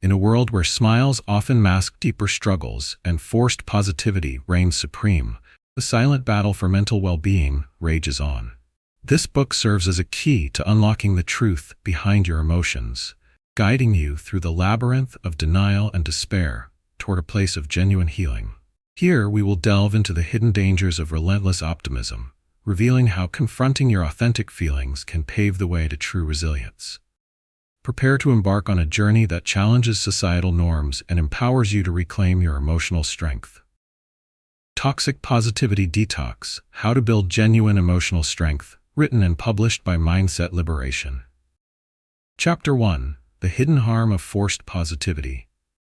In a world where smiles often mask deeper struggles and forced positivity reigns supreme, the silent battle for mental well-being rages on. This book serves as a key to unlocking the truth behind your emotions, guiding you through the labyrinth of denial and despair toward a place of genuine healing. Here we will delve into the hidden dangers of relentless optimism, revealing how confronting your authentic feelings can pave the way to true resilience. Prepare to embark on a journey that challenges societal norms and empowers you to reclaim your emotional strength. Toxic Positivity Detox: How to Build Genuine Emotional Strength, written and published by Mindset Liberation. Chapter 1: The Hidden Harm of Forced Positivity.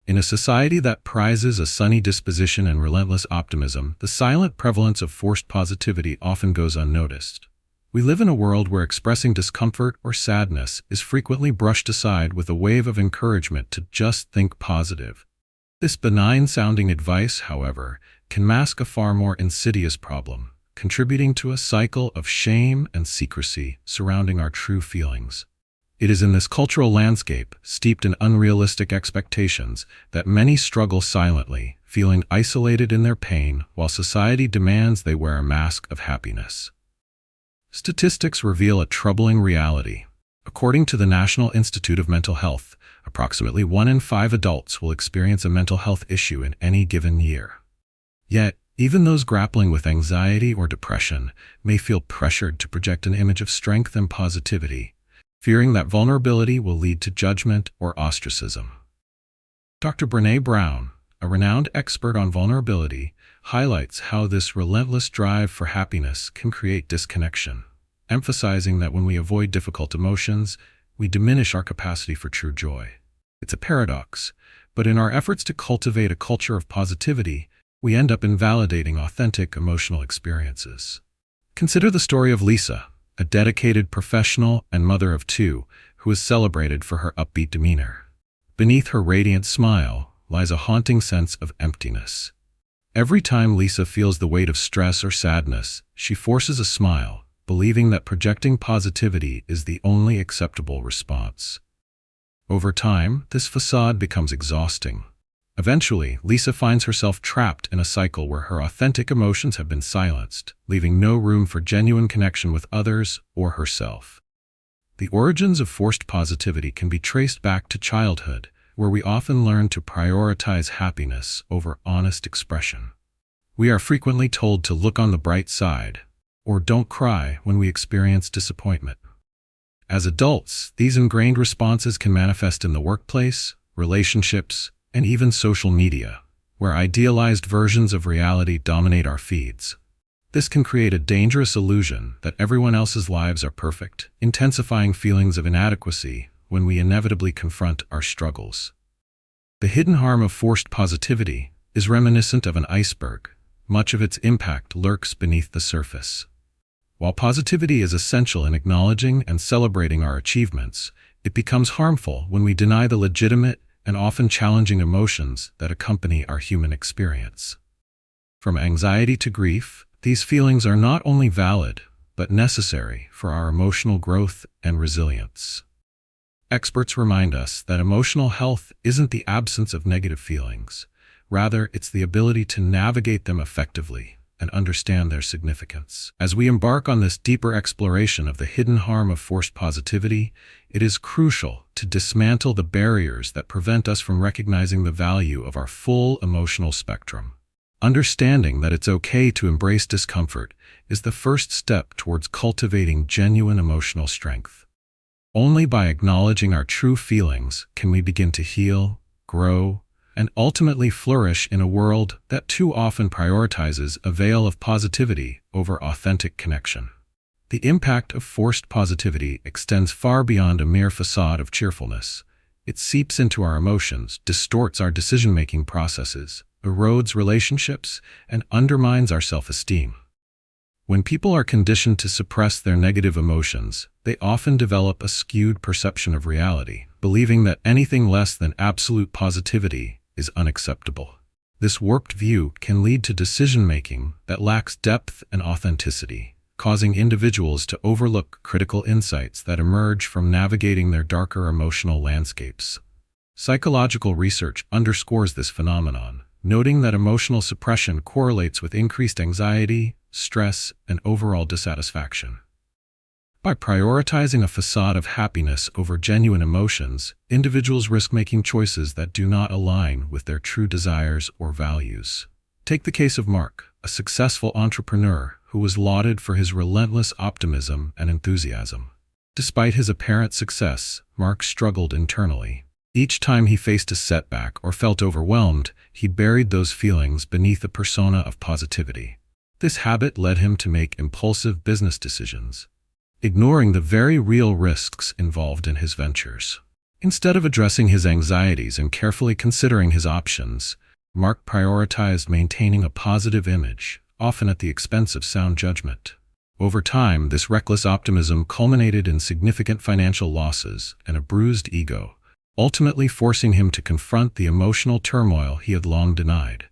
In a society that prizes a sunny disposition and relentless optimism, the silent prevalence of forced positivity often goes unnoticed. We live in a world where expressing discomfort or sadness is frequently brushed aside with a wave of encouragement to just think positive. This benign-sounding advice, however, can mask a far more insidious problem, contributing to a cycle of shame and secrecy surrounding our true feelings. It is in this cultural landscape, steeped in unrealistic expectations, that many struggle silently, feeling isolated in their pain while society demands they wear a mask of happiness. Statistics reveal a troubling reality. According to the National Institute of Mental Health, approximately 1 in 5 adults will experience a mental health issue in any given year. Yet, even those grappling with anxiety or depression may feel pressured to project an image of strength and positivity, fearing that vulnerability will lead to judgment or ostracism. Dr. Brené Brown, a renowned expert on vulnerability, highlights how this relentless drive for happiness can create disconnection, emphasizing that when we avoid difficult emotions, we diminish our capacity for true joy. It's a paradox, but in our efforts to cultivate a culture of positivity, we end up invalidating authentic emotional experiences. Consider the story of Lisa, a dedicated professional and mother of 2 who is celebrated for her upbeat demeanor. Beneath her radiant smile lies a haunting sense of emptiness. Every time Lisa feels the weight of stress or sadness, she forces a smile, believing that projecting positivity is the only acceptable response. Over time, this facade becomes exhausting. Eventually, Lisa finds herself trapped in a cycle where her authentic emotions have been silenced, leaving no room for genuine connection with others or herself. The origins of forced positivity can be traced back to childhood, where we often learn to prioritize happiness over honest expression. We are frequently told to look on the bright side, or don't cry when we experience disappointment. As adults, these ingrained responses can manifest in the workplace, relationships, and even social media, where idealized versions of reality dominate our feeds. This can create a dangerous illusion that everyone else's lives are perfect, intensifying feelings of inadequacy when we inevitably confront our struggles. The hidden harm of forced positivity is reminiscent of an iceberg. Much of its impact lurks beneath the surface. While positivity is essential in acknowledging and celebrating our achievements, it becomes harmful when we deny the legitimate and often challenging emotions that accompany our human experience. From anxiety to grief, these feelings are not only valid, but necessary for our emotional growth and resilience. Experts remind us that emotional health isn't the absence of negative feelings. Rather, it's the ability to navigate them effectively and understand their significance. As we embark on this deeper exploration of the hidden harm of forced positivity, it is crucial to dismantle the barriers that prevent us from recognizing the value of our full emotional spectrum. Understanding that it's okay to embrace discomfort is the first step towards cultivating genuine emotional strength. Only by acknowledging our true feelings can we begin to heal, grow, and ultimately flourish in a world that too often prioritizes a veil of positivity over authentic connection. The impact of forced positivity extends far beyond a mere facade of cheerfulness. It seeps into our emotions, distorts our decision-making processes, erodes relationships, and undermines our self-esteem. When people are conditioned to suppress their negative emotions, they often develop a skewed perception of reality, believing that anything less than absolute positivity is unacceptable. This warped view can lead to decision-making that lacks depth and authenticity, causing individuals to overlook critical insights that emerge from navigating their darker emotional landscapes. Psychological research underscores this phenomenon, noting that emotional suppression correlates with increased anxiety, stress, and overall dissatisfaction. By prioritizing a facade of happiness over genuine emotions, individuals risk making choices that do not align with their true desires or values. Take the case of Mark, a successful entrepreneur who was lauded for his relentless optimism and enthusiasm. Despite his apparent success, Mark struggled internally. Each time he faced a setback or felt overwhelmed, he buried those feelings beneath a persona of positivity. This habit led him to make impulsive business decisions, ignoring the very real risks involved in his ventures. Instead of addressing his anxieties and carefully considering his options, Mark prioritized maintaining a positive image, often at the expense of sound judgment. Over time, this reckless optimism culminated in significant financial losses and a bruised ego, ultimately forcing him to confront the emotional turmoil he had long denied.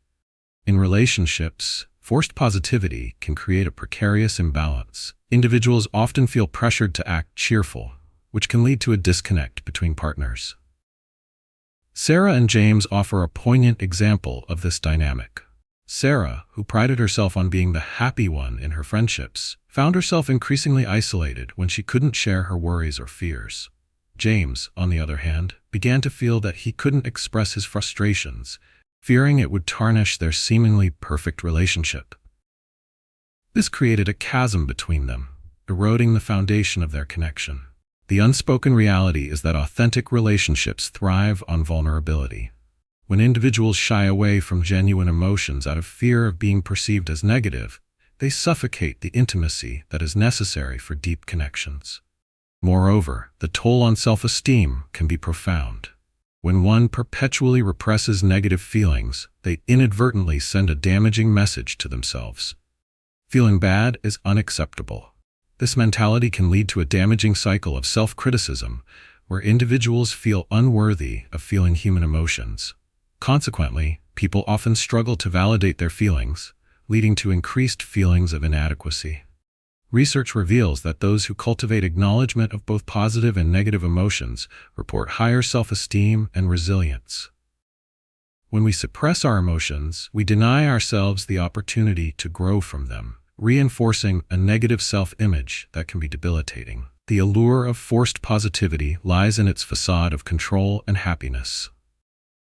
In relationships, forced positivity can create a precarious imbalance. Individuals often feel pressured to act cheerful, which can lead to a disconnect between partners. Sarah and James offer a poignant example of this dynamic. Sarah, who prided herself on being the happy one in her friendships, found herself increasingly isolated when she couldn't share her worries or fears. James, on the other hand, began to feel that he couldn't express his frustrations, fearing it would tarnish their seemingly perfect relationship. This created a chasm between them, eroding the foundation of their connection. The unspoken reality is that authentic relationships thrive on vulnerability. When individuals shy away from genuine emotions out of fear of being perceived as negative, they suffocate the intimacy that is necessary for deep connections. Moreover, the toll on self-esteem can be profound. When one perpetually represses negative feelings, they inadvertently send a damaging message to themselves. Feeling bad is unacceptable. This mentality can lead to a damaging cycle of self-criticism, where individuals feel unworthy of feeling human emotions. Consequently, people often struggle to validate their feelings, leading to increased feelings of inadequacy. Research reveals that those who cultivate acknowledgement of both positive and negative emotions report higher self-esteem and resilience. When we suppress our emotions, we deny ourselves the opportunity to grow from them, reinforcing a negative self-image that can be debilitating. The allure of forced positivity lies in its facade of control and happiness.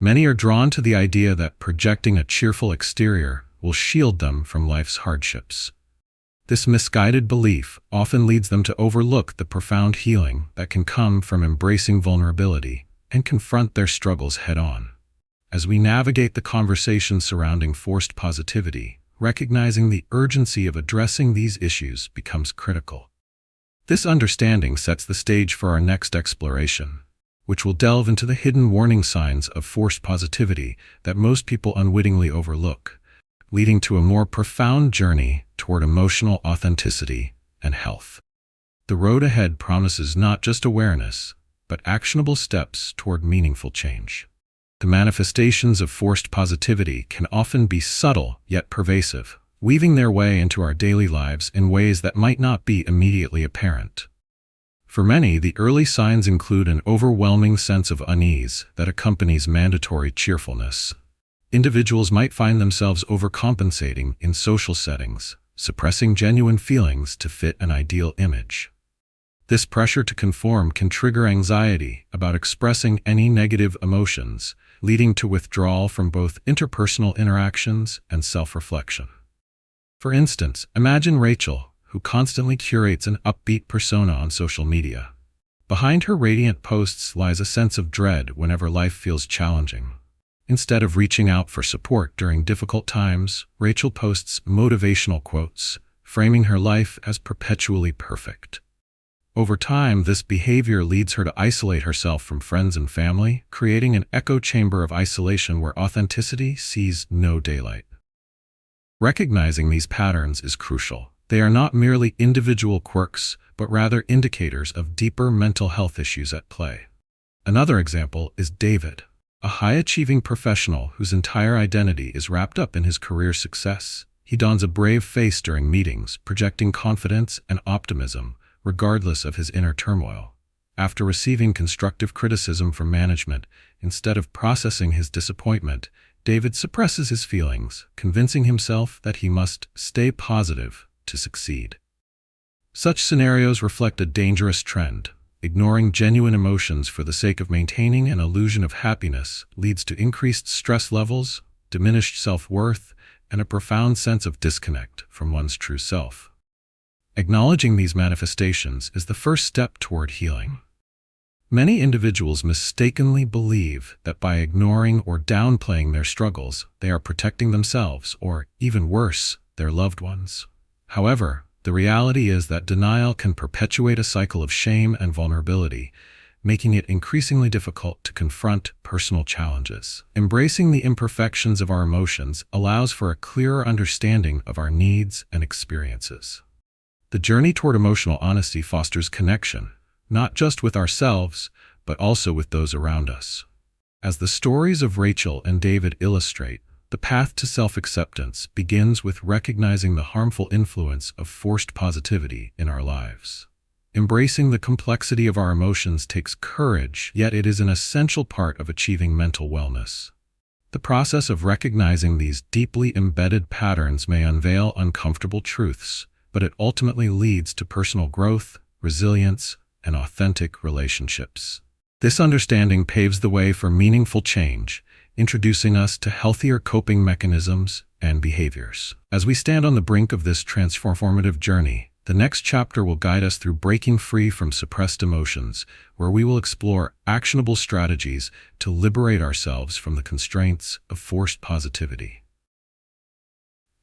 Many are drawn to the idea that projecting a cheerful exterior will shield them from life's hardships. This misguided belief often leads them to overlook the profound healing that can come from embracing vulnerability and confront their struggles head-on. As we navigate the conversation surrounding forced positivity, recognizing the urgency of addressing these issues becomes critical. This understanding sets the stage for our next exploration, which will delve into the hidden warning signs of forced positivity that most people unwittingly overlook, leading to a more profound journey toward emotional authenticity and health. The road ahead promises not just awareness, but actionable steps toward meaningful change. The manifestations of forced positivity can often be subtle yet pervasive, weaving their way into our daily lives in ways that might not be immediately apparent. For many, the early signs include an overwhelming sense of unease that accompanies mandatory cheerfulness. Individuals might find themselves overcompensating in social settings, suppressing genuine feelings to fit an ideal image. This pressure to conform can trigger anxiety about expressing any negative emotions, leading to withdrawal from both interpersonal interactions and self-reflection. For instance, imagine Rachel, who constantly curates an upbeat persona on social media. Behind her radiant posts lies a sense of dread whenever life feels challenging. Instead of reaching out for support during difficult times, Rachel posts motivational quotes, framing her life as perpetually perfect. Over time, this behavior leads her to isolate herself from friends and family, creating an echo chamber of isolation where authenticity sees no daylight. Recognizing these patterns is crucial. They are not merely individual quirks, but rather indicators of deeper mental health issues at play. Another example is David, a high-achieving professional whose entire identity is wrapped up in his career success. He dons a brave face during meetings, projecting confidence and optimism, regardless of his inner turmoil. After receiving constructive criticism from management, instead of processing his disappointment, David suppresses his feelings, convincing himself that he must stay positive to succeed. Such scenarios reflect a dangerous trend. Ignoring genuine emotions for the sake of maintaining an illusion of happiness leads to increased stress levels, diminished self-worth, and a profound sense of disconnect from one's true self. Acknowledging these manifestations is the first step toward healing. Many individuals mistakenly believe that by ignoring or downplaying their struggles, they are protecting themselves or, even worse, their loved ones. However, the reality is that denial can perpetuate a cycle of shame and vulnerability, making it increasingly difficult to confront personal challenges. Embracing the imperfections of our emotions allows for a clearer understanding of our needs and experiences. The journey toward emotional honesty fosters connection, not just with ourselves, but also with those around us. As the stories of Rachel and David illustrate, the path to self-acceptance begins with recognizing the harmful influence of forced positivity in our lives. Embracing the complexity of our emotions takes courage, yet it is an essential part of achieving mental wellness. The process of recognizing these deeply embedded patterns may unveil uncomfortable truths, but it ultimately leads to personal growth, resilience, and authentic relationships. This understanding paves the way for meaningful change, introducing us to healthier coping mechanisms and behaviors. As we stand on the brink of this transformative journey, the next chapter will guide us through breaking free from suppressed emotions, where we will explore actionable strategies to liberate ourselves from the constraints of forced positivity.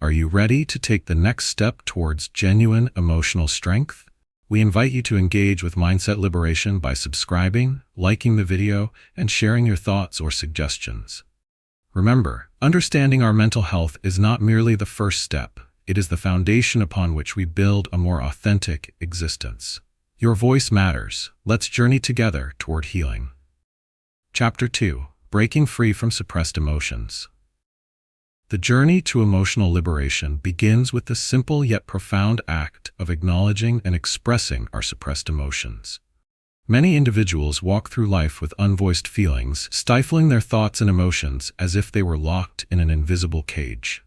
Are you ready to take the next step towards genuine emotional strength? We invite you to engage with Mindset Liberation by subscribing, liking the video, and sharing your thoughts or suggestions. Remember, understanding our mental health is not merely the first step, it is the foundation upon which we build a more authentic existence. Your voice matters. Let's journey together toward healing. Chapter 2: Breaking Free from Suppressed Emotions. The journey to emotional liberation begins with the simple yet profound act of acknowledging and expressing our suppressed emotions. Many individuals walk through life with unvoiced feelings, stifling their thoughts and emotions as if they were locked in an invisible cage.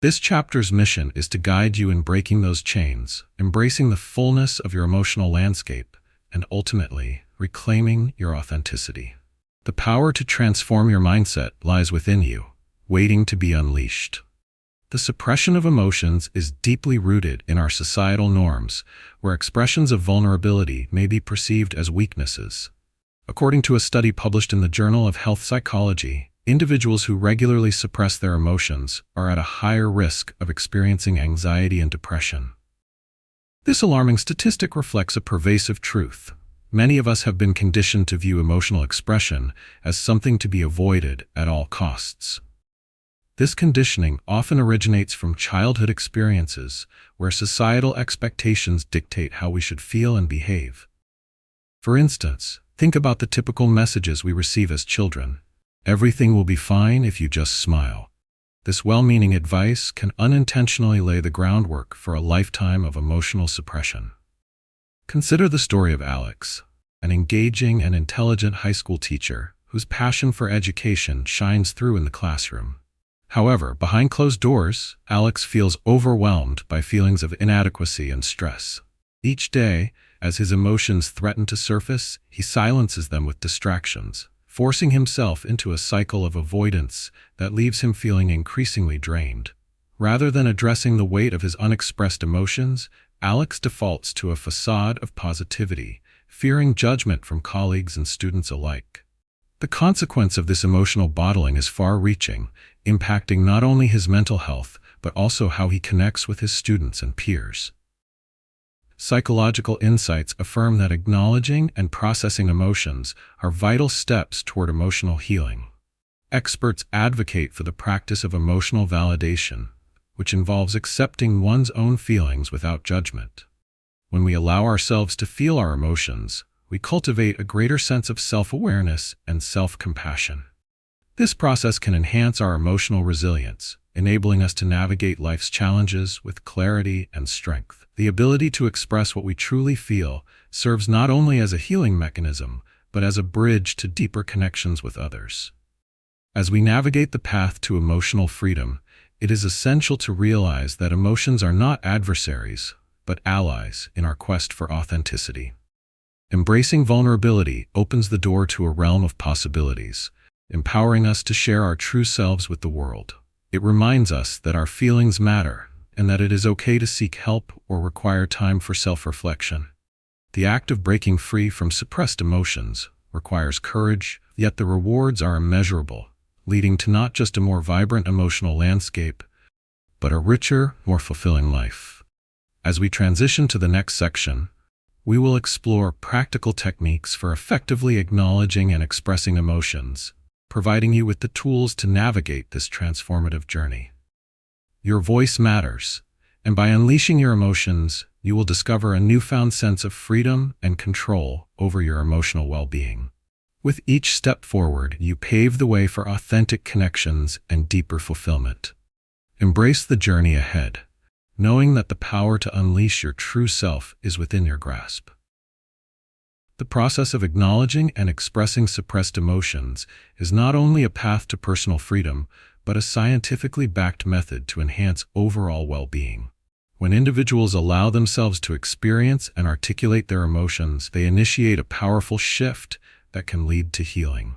This chapter's mission is to guide you in breaking those chains, embracing the fullness of your emotional landscape, and ultimately reclaiming your authenticity. The power to transform your mindset lies within you, waiting to be unleashed. The suppression of emotions is deeply rooted in our societal norms, where expressions of vulnerability may be perceived as weaknesses. According to a study published in the Journal of Health Psychology, individuals who regularly suppress their emotions are at a higher risk of experiencing anxiety and depression. This alarming statistic reflects a pervasive truth. Many of us have been conditioned to view emotional expression as something to be avoided at all costs. This conditioning often originates from childhood experiences, where societal expectations dictate how we should feel and behave. For instance, think about the typical messages we receive as children. Everything will be fine if you just smile. This well-meaning advice can unintentionally lay the groundwork for a lifetime of emotional suppression. Consider the story of Alex, an engaging and intelligent high school teacher whose passion for education shines through in the classroom. However, behind closed doors, Alex feels overwhelmed by feelings of inadequacy and stress. Each day, as his emotions threaten to surface, he silences them with distractions, forcing himself into a cycle of avoidance that leaves him feeling increasingly drained. Rather than addressing the weight of his unexpressed emotions, Alex defaults to a facade of positivity, fearing judgment from colleagues and students alike. The consequence of this emotional bottling is far-reaching, impacting not only his mental health, but also how he connects with his students and peers. Psychological insights affirm that acknowledging and processing emotions are vital steps toward emotional healing. Experts advocate for the practice of emotional validation, which involves accepting one's own feelings without judgment. When we allow ourselves to feel our emotions, we cultivate a greater sense of self-awareness and self-compassion. This process can enhance our emotional resilience, enabling us to navigate life's challenges with clarity and strength. The ability to express what we truly feel serves not only as a healing mechanism, but as a bridge to deeper connections with others. As we navigate the path to emotional freedom, it is essential to realize that emotions are not adversaries, but allies in our quest for authenticity. Embracing vulnerability opens the door to a realm of possibilities, empowering us to share our true selves with the world. It reminds us that our feelings matter and that it is okay to seek help or require time for self-reflection. The act of breaking free from suppressed emotions requires courage, yet the rewards are immeasurable, leading to not just a more vibrant emotional landscape, but a richer, more fulfilling life. As we transition to the next section, we will explore practical techniques for effectively acknowledging and expressing emotions, providing you with the tools to navigate this transformative journey. Your voice matters, and by unleashing your emotions, you will discover a newfound sense of freedom and control over your emotional well-being. With each step forward, you pave the way for authentic connections and deeper fulfillment. Embrace the journey ahead, knowing that the power to unleash your true self is within your grasp. The process of acknowledging and expressing suppressed emotions is not only a path to personal freedom, but a scientifically backed method to enhance overall well-being. When individuals allow themselves to experience and articulate their emotions, they initiate a powerful shift that can lead to healing.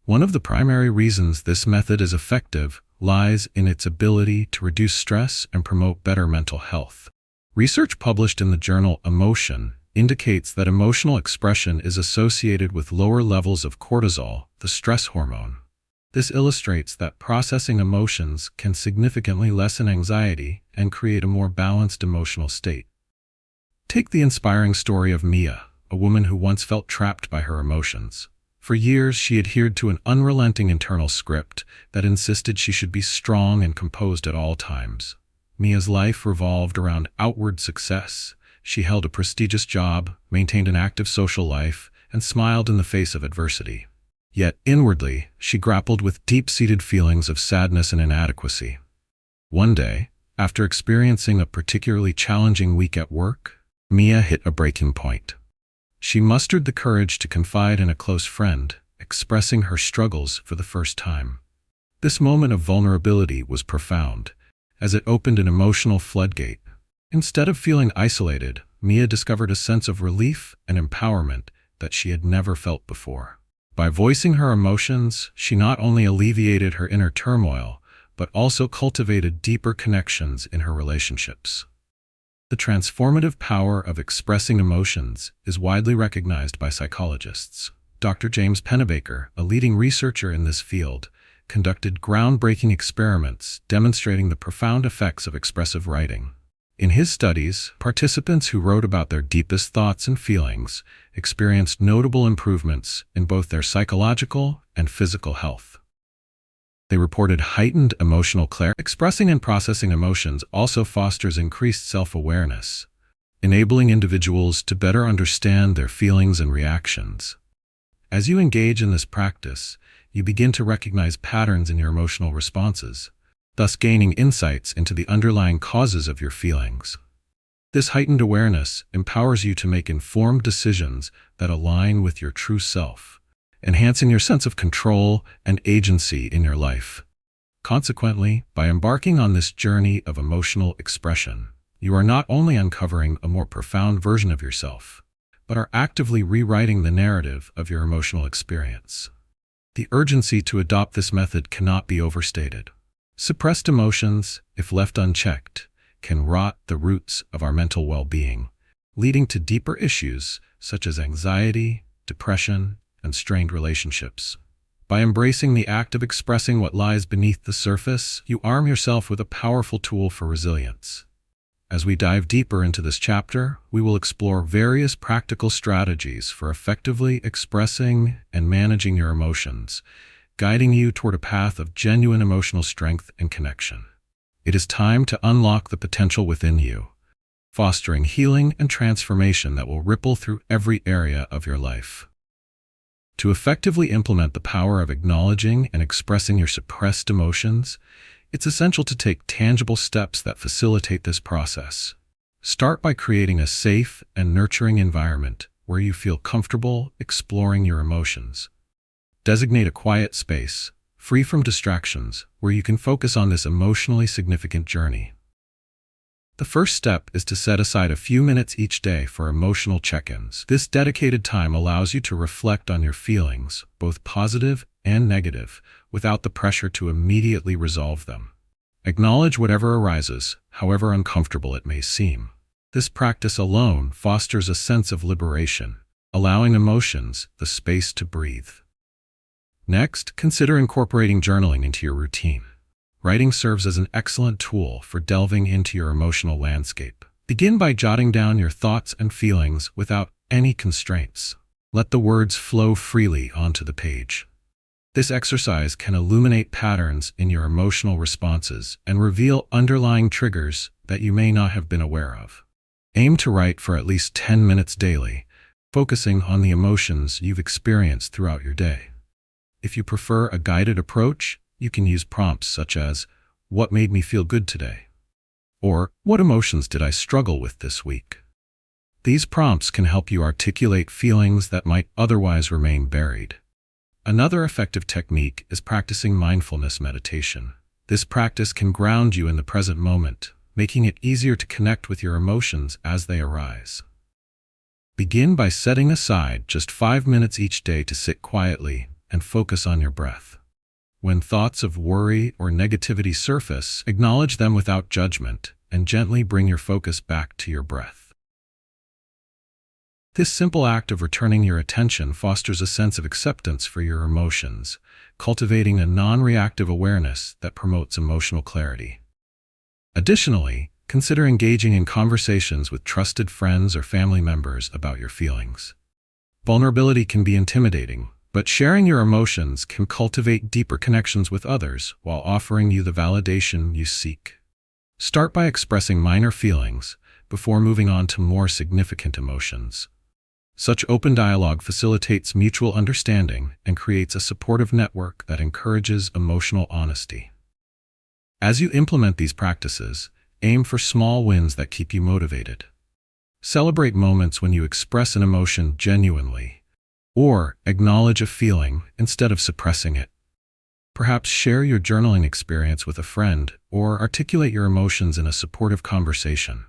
One of the primary reasons this method is effective lies in its ability to reduce stress and promote better mental health. Research published in the journal Emotion indicates that emotional expression is associated with lower levels of cortisol, the stress hormone. This illustrates that processing emotions can significantly lessen anxiety and create a more balanced emotional state. Take the inspiring story of Mia, a woman who once felt trapped by her emotions. For years, she adhered to an unrelenting internal script that insisted she should be strong and composed at all times. Mia's life revolved around outward success. She held a prestigious job, maintained an active social life, and smiled in the face of adversity. Yet inwardly, she grappled with deep-seated feelings of sadness and inadequacy. One day, after experiencing a particularly challenging week at work, Mia hit a breaking point. She mustered the courage to confide in a close friend, expressing her struggles for the first time. This moment of vulnerability was profound, as it opened an emotional floodgate. Instead of feeling isolated, Mia discovered a sense of relief and empowerment that she had never felt before. By voicing her emotions, she not only alleviated her inner turmoil, but also cultivated deeper connections in her relationships. The transformative power of expressing emotions is widely recognized by psychologists. Dr. James Pennebaker, a leading researcher in this field, conducted groundbreaking experiments demonstrating the profound effects of expressive writing. In his studies, participants who wrote about their deepest thoughts and feelings experienced notable improvements in both their psychological and physical health. They reported heightened emotional clarity. Expressing and processing emotions also fosters increased self-awareness, enabling individuals to better understand their feelings and reactions. As you engage in this practice, you begin to recognize patterns in your emotional responses, thus gaining insights into the underlying causes of your feelings. This heightened awareness empowers you to make informed decisions that align with your true self, enhancing your sense of control and agency in your life. Consequently, by embarking on this journey of emotional expression, you are not only uncovering a more profound version of yourself, but are actively rewriting the narrative of your emotional experience. The urgency to adopt this method cannot be overstated. Suppressed emotions, if left unchecked, can rot the roots of our mental well-being, leading to deeper issues such as anxiety, depression, and strained relationships. By embracing the act of expressing what lies beneath the surface, you arm yourself with a powerful tool for resilience. As we dive deeper into this chapter, we will explore various practical strategies for effectively expressing and managing your emotions, guiding you toward a path of genuine emotional strength and connection. It is time to unlock the potential within you, fostering healing and transformation that will ripple through every area of your life. To effectively implement the power of acknowledging and expressing your suppressed emotions, It's essential to take tangible steps that facilitate this process. Start by creating a safe and nurturing environment where you feel comfortable exploring your emotions. Designate a quiet space, free from distractions, where you can focus on this emotionally significant journey. The first step is to set aside a few minutes each day for emotional check-ins. This dedicated time allows you to reflect on your feelings, both positive and negative, without the pressure to immediately resolve them. Acknowledge whatever arises, however uncomfortable it may seem. This practice alone fosters a sense of liberation, allowing emotions the space to breathe. Next, consider incorporating journaling into your routine. Writing serves as an excellent tool for delving into your emotional landscape. Begin by jotting down your thoughts and feelings without any constraints. Let the words flow freely onto the page. This exercise can illuminate patterns in your emotional responses and reveal underlying triggers that you may not have been aware of. Aim to write for at least 10 minutes daily, focusing on the emotions you've experienced throughout your day. If you prefer a guided approach, you can use prompts such as, "What made me feel good today?" or "What emotions did I struggle with this week?" These prompts can help you articulate feelings that might otherwise remain buried. Another effective technique is practicing mindfulness meditation. This practice can ground you in the present moment, making it easier to connect with your emotions as they arise. Begin by setting aside just 5 minutes each day to sit quietly and focus on your breath. When thoughts of worry or negativity surface, acknowledge them without judgment and gently bring your focus back to your breath. This simple act of returning your attention fosters a sense of acceptance for your emotions, cultivating a non-reactive awareness that promotes emotional clarity. Additionally, consider engaging in conversations with trusted friends or family members about your feelings. Vulnerability can be intimidating, but sharing your emotions can cultivate deeper connections with others while offering you the validation you seek. Start by expressing minor feelings before moving on to more significant emotions. Such open dialogue facilitates mutual understanding and creates a supportive network that encourages emotional honesty. As you implement these practices, aim for small wins that keep you motivated. Celebrate moments when you express an emotion genuinely, or acknowledge a feeling instead of suppressing it. Perhaps share your journaling experience with a friend or articulate your emotions in a supportive conversation.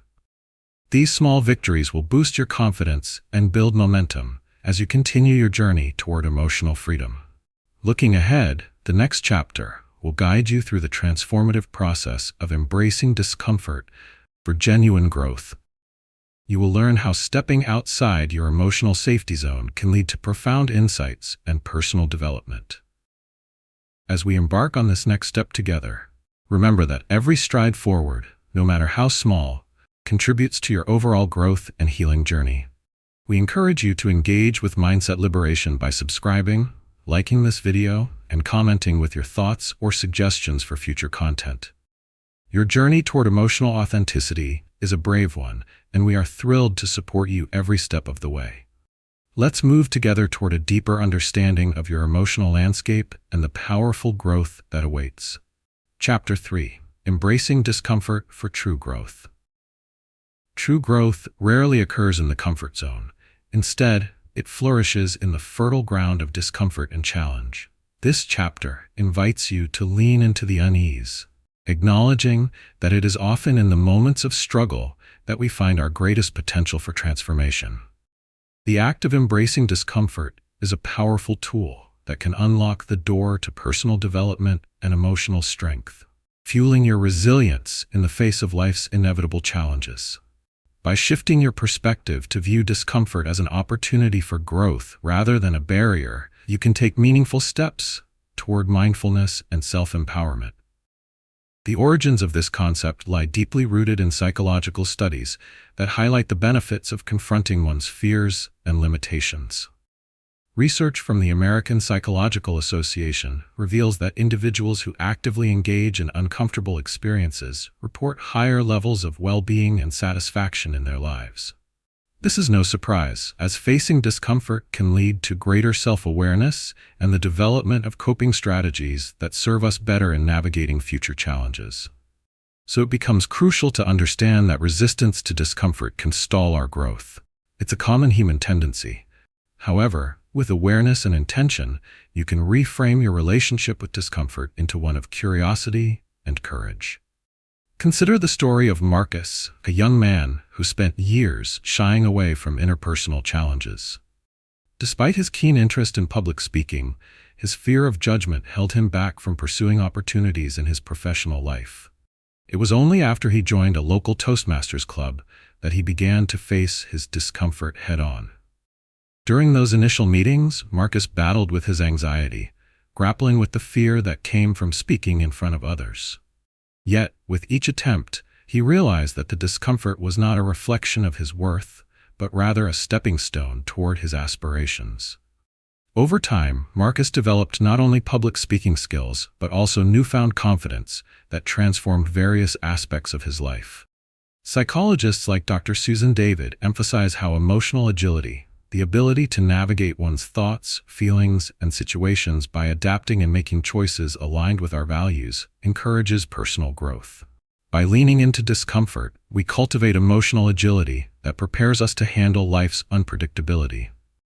These small victories will boost your confidence and build momentum as you continue your journey toward emotional freedom. Looking ahead, the next chapter will guide you through the transformative process of embracing discomfort for genuine growth. You will learn how stepping outside your emotional safety zone can lead to profound insights and personal development. As we embark on this next step together, remember that every stride forward, no matter how small, contributes to your overall growth and healing journey. We encourage you to engage with Mindset Liberation by subscribing, liking this video, and commenting with your thoughts or suggestions for future content. Your journey toward emotional authenticity is a brave one, and we are thrilled to support you every step of the way. Let's move together toward a deeper understanding of your emotional landscape and the powerful growth that awaits. Chapter 3: Embracing Discomfort for True Growth. True growth rarely occurs in the comfort zone. Instead, it flourishes in the fertile ground of discomfort and challenge. This chapter invites you to lean into the unease, acknowledging that it is often in the moments of struggle that we find our greatest potential for transformation. The act of embracing discomfort is a powerful tool that can unlock the door to personal development and emotional strength, fueling your resilience in the face of life's inevitable challenges. By shifting your perspective to view discomfort as an opportunity for growth rather than a barrier, you can take meaningful steps toward mindfulness and self-empowerment. The origins of this concept lie deeply rooted in psychological studies that highlight the benefits of confronting one's fears and limitations. Research from the American Psychological Association reveals that individuals who actively engage in uncomfortable experiences report higher levels of well-being and satisfaction in their lives. This is no surprise, as facing discomfort can lead to greater self-awareness and the development of coping strategies that serve us better in navigating future challenges. So it becomes crucial to understand that resistance to discomfort can stall our growth. It's a common human tendency. However, with awareness and intention, you can reframe your relationship with discomfort into one of curiosity and courage. Consider the story of Marcus, a young man who spent years shying away from interpersonal challenges. Despite his keen interest in public speaking, his fear of judgment held him back from pursuing opportunities in his professional life. It was only after he joined a local Toastmasters club that he began to face his discomfort head-on. During those initial meetings, Marcus battled with his anxiety, grappling with the fear that came from speaking in front of others. Yet, with each attempt, he realized that the discomfort was not a reflection of his worth, but rather a stepping stone toward his aspirations. Over time, Marcus developed not only public speaking skills, but also newfound confidence that transformed various aspects of his life. Psychologists like Dr. Susan David emphasize how emotional agility, the ability to navigate one's thoughts, feelings, and situations by adapting and making choices aligned with our values, encourages personal growth. By leaning into discomfort, we cultivate emotional agility that prepares us to handle life's unpredictability.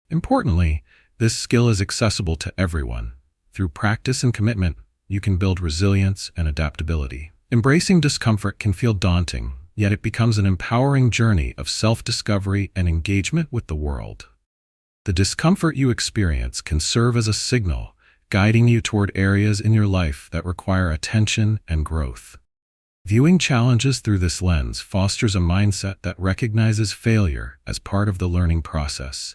Importantly, this skill is accessible to everyone. Through practice and commitment, you can build resilience and adaptability. Embracing discomfort can feel daunting, yet it becomes an empowering journey of self-discovery and engagement with the world. The discomfort you experience can serve as a signal, guiding you toward areas in your life that require attention and growth. Viewing challenges through this lens fosters a mindset that recognizes failure as part of the learning process,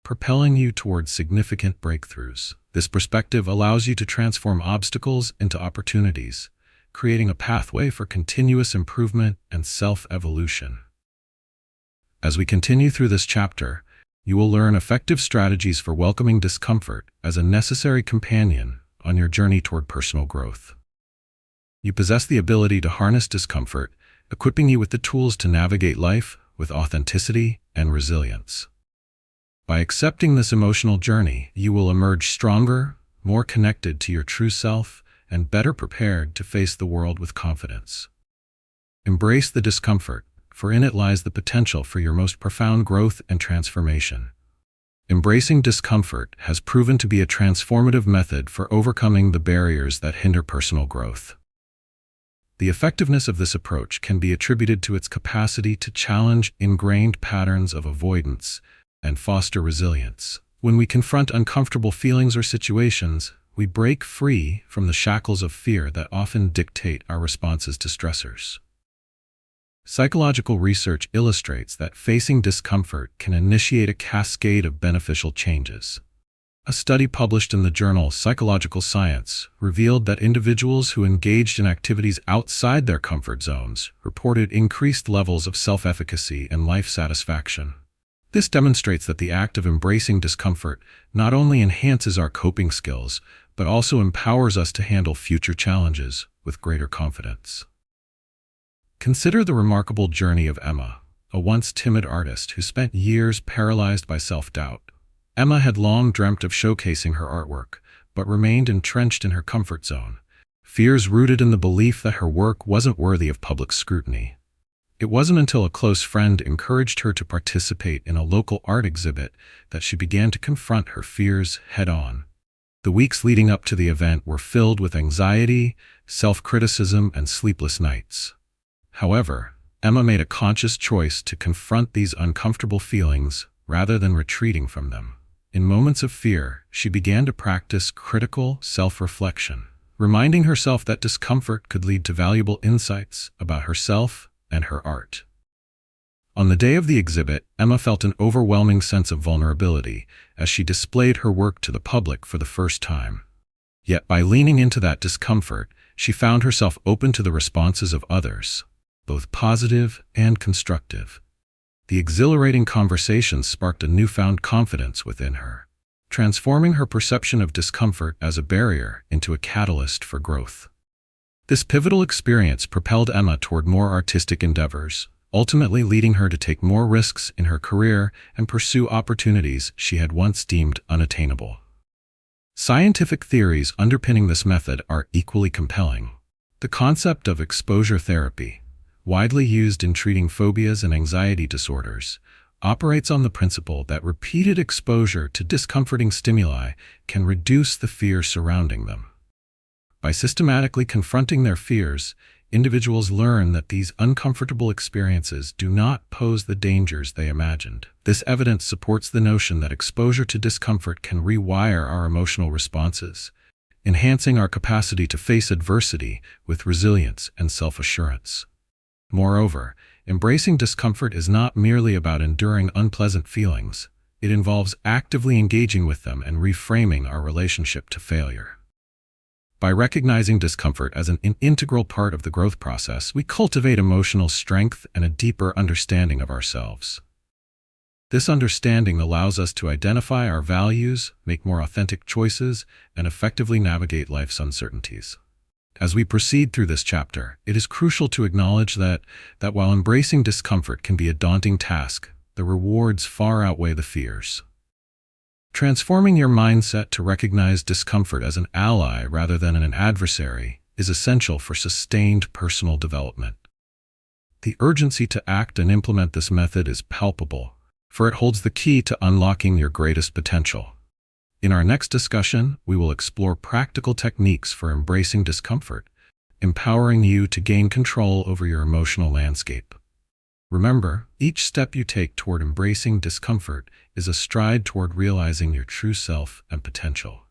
propelling you toward significant breakthroughs. This perspective allows you to transform obstacles into opportunities, creating a pathway for continuous improvement and self-evolution. As we continue through this chapter, you will learn effective strategies for welcoming discomfort as a necessary companion on your journey toward personal growth. You possess the ability to harness discomfort, equipping you with the tools to navigate life with authenticity and resilience. By accepting this emotional journey, you will emerge stronger, more connected to your true self, and better prepared to face the world with confidence. Embrace the discomfort, for in it lies the potential for your most profound growth and transformation. Embracing discomfort has proven to be a transformative method for overcoming the barriers that hinder personal growth. The effectiveness of this approach can be attributed to its capacity to challenge ingrained patterns of avoidance and foster resilience. When we confront uncomfortable feelings or situations, we break free from the shackles of fear that often dictate our responses to stressors. Psychological research illustrates that facing discomfort can initiate a cascade of beneficial changes. A study published in the journal Psychological Science revealed that individuals who engaged in activities outside their comfort zones reported increased levels of self-efficacy and life satisfaction. This demonstrates that the act of embracing discomfort not only enhances our coping skills, but also empowers us to handle future challenges with greater confidence. Consider the remarkable journey of Emma, a once timid artist who spent years paralyzed by self-doubt. Emma had long dreamt of showcasing her artwork, but remained entrenched in her comfort zone, fears rooted in the belief that her work wasn't worthy of public scrutiny. It wasn't until a close friend encouraged her to participate in a local art exhibit that she began to confront her fears head-on. The weeks leading up to the event were filled with anxiety, self-criticism, and sleepless nights. However, Emma made a conscious choice to confront these uncomfortable feelings rather than retreating from them. In moments of fear, she began to practice critical self-reflection, reminding herself that discomfort could lead to valuable insights about herself and her art. On the day of the exhibit, Emma felt an overwhelming sense of vulnerability as she displayed her work to the public for the first time. Yet by leaning into that discomfort, she found herself open to the responses of others, both positive and constructive. The exhilarating conversations sparked a newfound confidence within her, transforming her perception of discomfort as a barrier into a catalyst for growth. This pivotal experience propelled Emma toward more artistic endeavors, ultimately leading her to take more risks in her career and pursue opportunities she had once deemed unattainable. Scientific theories underpinning this method are equally compelling. The concept of exposure therapy, widely used in treating phobias and anxiety disorders, operates on the principle that repeated exposure to discomforting stimuli can reduce the fear surrounding them. By systematically confronting their fears, individuals learn that these uncomfortable experiences do not pose the dangers they imagined. This evidence supports the notion that exposure to discomfort can rewire our emotional responses, enhancing our capacity to face adversity with resilience and self-assurance. Moreover, embracing discomfort is not merely about enduring unpleasant feelings. It involves actively engaging with them and reframing our relationship to failure. By recognizing discomfort as an integral part of the growth process, we cultivate emotional strength and a deeper understanding of ourselves. This understanding allows us to identify our values, make more authentic choices, and effectively navigate life's uncertainties. As we proceed through this chapter, it is crucial to acknowledge that while embracing discomfort can be a daunting task, the rewards far outweigh the fears. Transforming your mindset to recognize discomfort as an ally rather than an adversary is essential for sustained personal development. The urgency to act and implement this method is palpable, for it holds the key to unlocking your greatest potential. In our next discussion, we will explore practical techniques for embracing discomfort, empowering you to gain control over your emotional landscape. Remember, each step you take toward embracing discomfort is a stride toward realizing your true self and potential.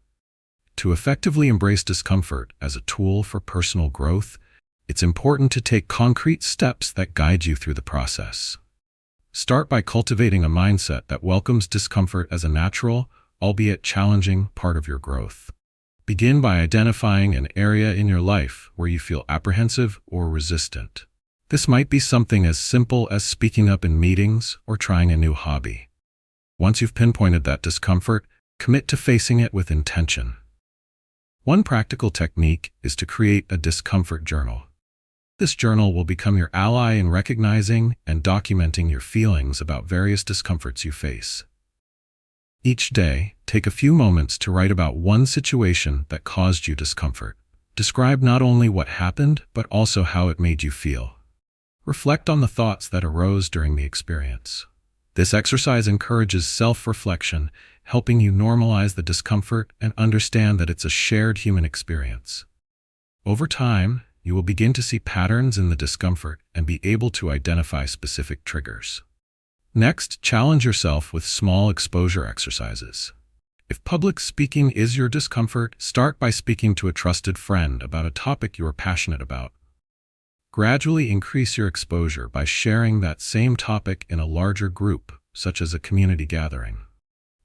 To effectively embrace discomfort as a tool for personal growth, it's important to take concrete steps that guide you through the process. Start by cultivating a mindset that welcomes discomfort as a natural, albeit challenging, part of your growth. Begin by identifying an area in your life where you feel apprehensive or resistant. This might be something as simple as speaking up in meetings or trying a new hobby. Once you've pinpointed that discomfort, commit to facing it with intention. One practical technique is to create a discomfort journal. This journal will become your ally in recognizing and documenting your feelings about various discomforts you face. Each day, take a few moments to write about one situation that caused you discomfort. Describe not only what happened, but also how it made you feel. Reflect on the thoughts that arose during the experience. This exercise encourages self-reflection, helping you normalize the discomfort and understand that it's a shared human experience. Over time, you will begin to see patterns in the discomfort and be able to identify specific triggers. Next, challenge yourself with small exposure exercises. If public speaking is your discomfort, start by speaking to a trusted friend about a topic you are passionate about. Gradually increase your exposure by sharing that same topic in a larger group, such as a community gathering.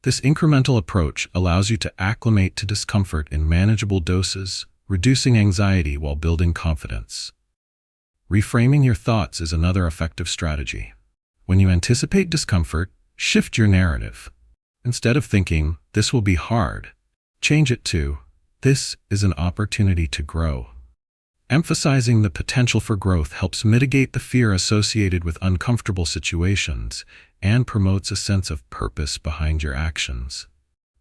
This incremental approach allows you to acclimate to discomfort in manageable doses, reducing anxiety while building confidence. Reframing your thoughts is another effective strategy. When you anticipate discomfort, shift your narrative. Instead of thinking, "This will be hard," change it to, "This is an opportunity to grow." Emphasizing the potential for growth helps mitigate the fear associated with uncomfortable situations and promotes a sense of purpose behind your actions.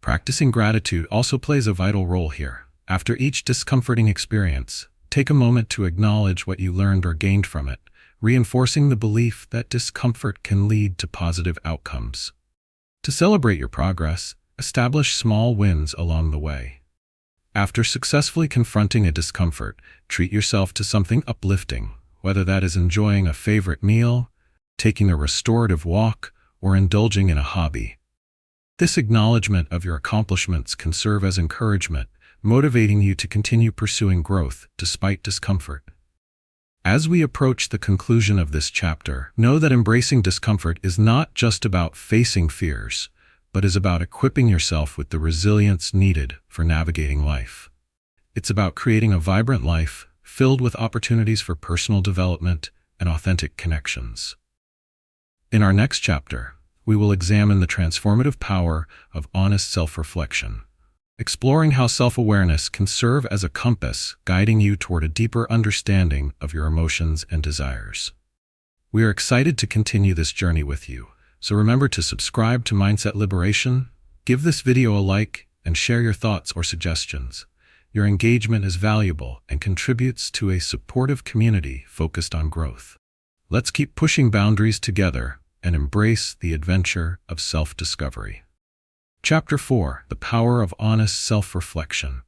Practicing gratitude also plays a vital role here. After each discomforting experience, take a moment to acknowledge what you learned or gained from it, reinforcing the belief that discomfort can lead to positive outcomes. To celebrate your progress, establish small wins along the way. After successfully confronting a discomfort, treat yourself to something uplifting, whether that is enjoying a favorite meal, taking a restorative walk, or indulging in a hobby. This acknowledgement of your accomplishments can serve as encouragement, motivating you to continue pursuing growth despite discomfort. As we approach the conclusion of this chapter, know that embracing discomfort is not just about facing fears, but is about equipping yourself with the resilience needed for navigating life. It's about creating a vibrant life filled with opportunities for personal development and authentic connections. In our next chapter, we will examine the transformative power of honest self-reflection, exploring how self-awareness can serve as a compass guiding you toward a deeper understanding of your emotions and desires. We are excited to continue this journey with you, so remember to subscribe to Mindset Liberation, give this video a like, and share your thoughts or suggestions. Your engagement is valuable and contributes to a supportive community focused on growth. Let's keep pushing boundaries together and embrace the adventure of self-discovery. Chapter 4: The Power of Honest Self-Reflection.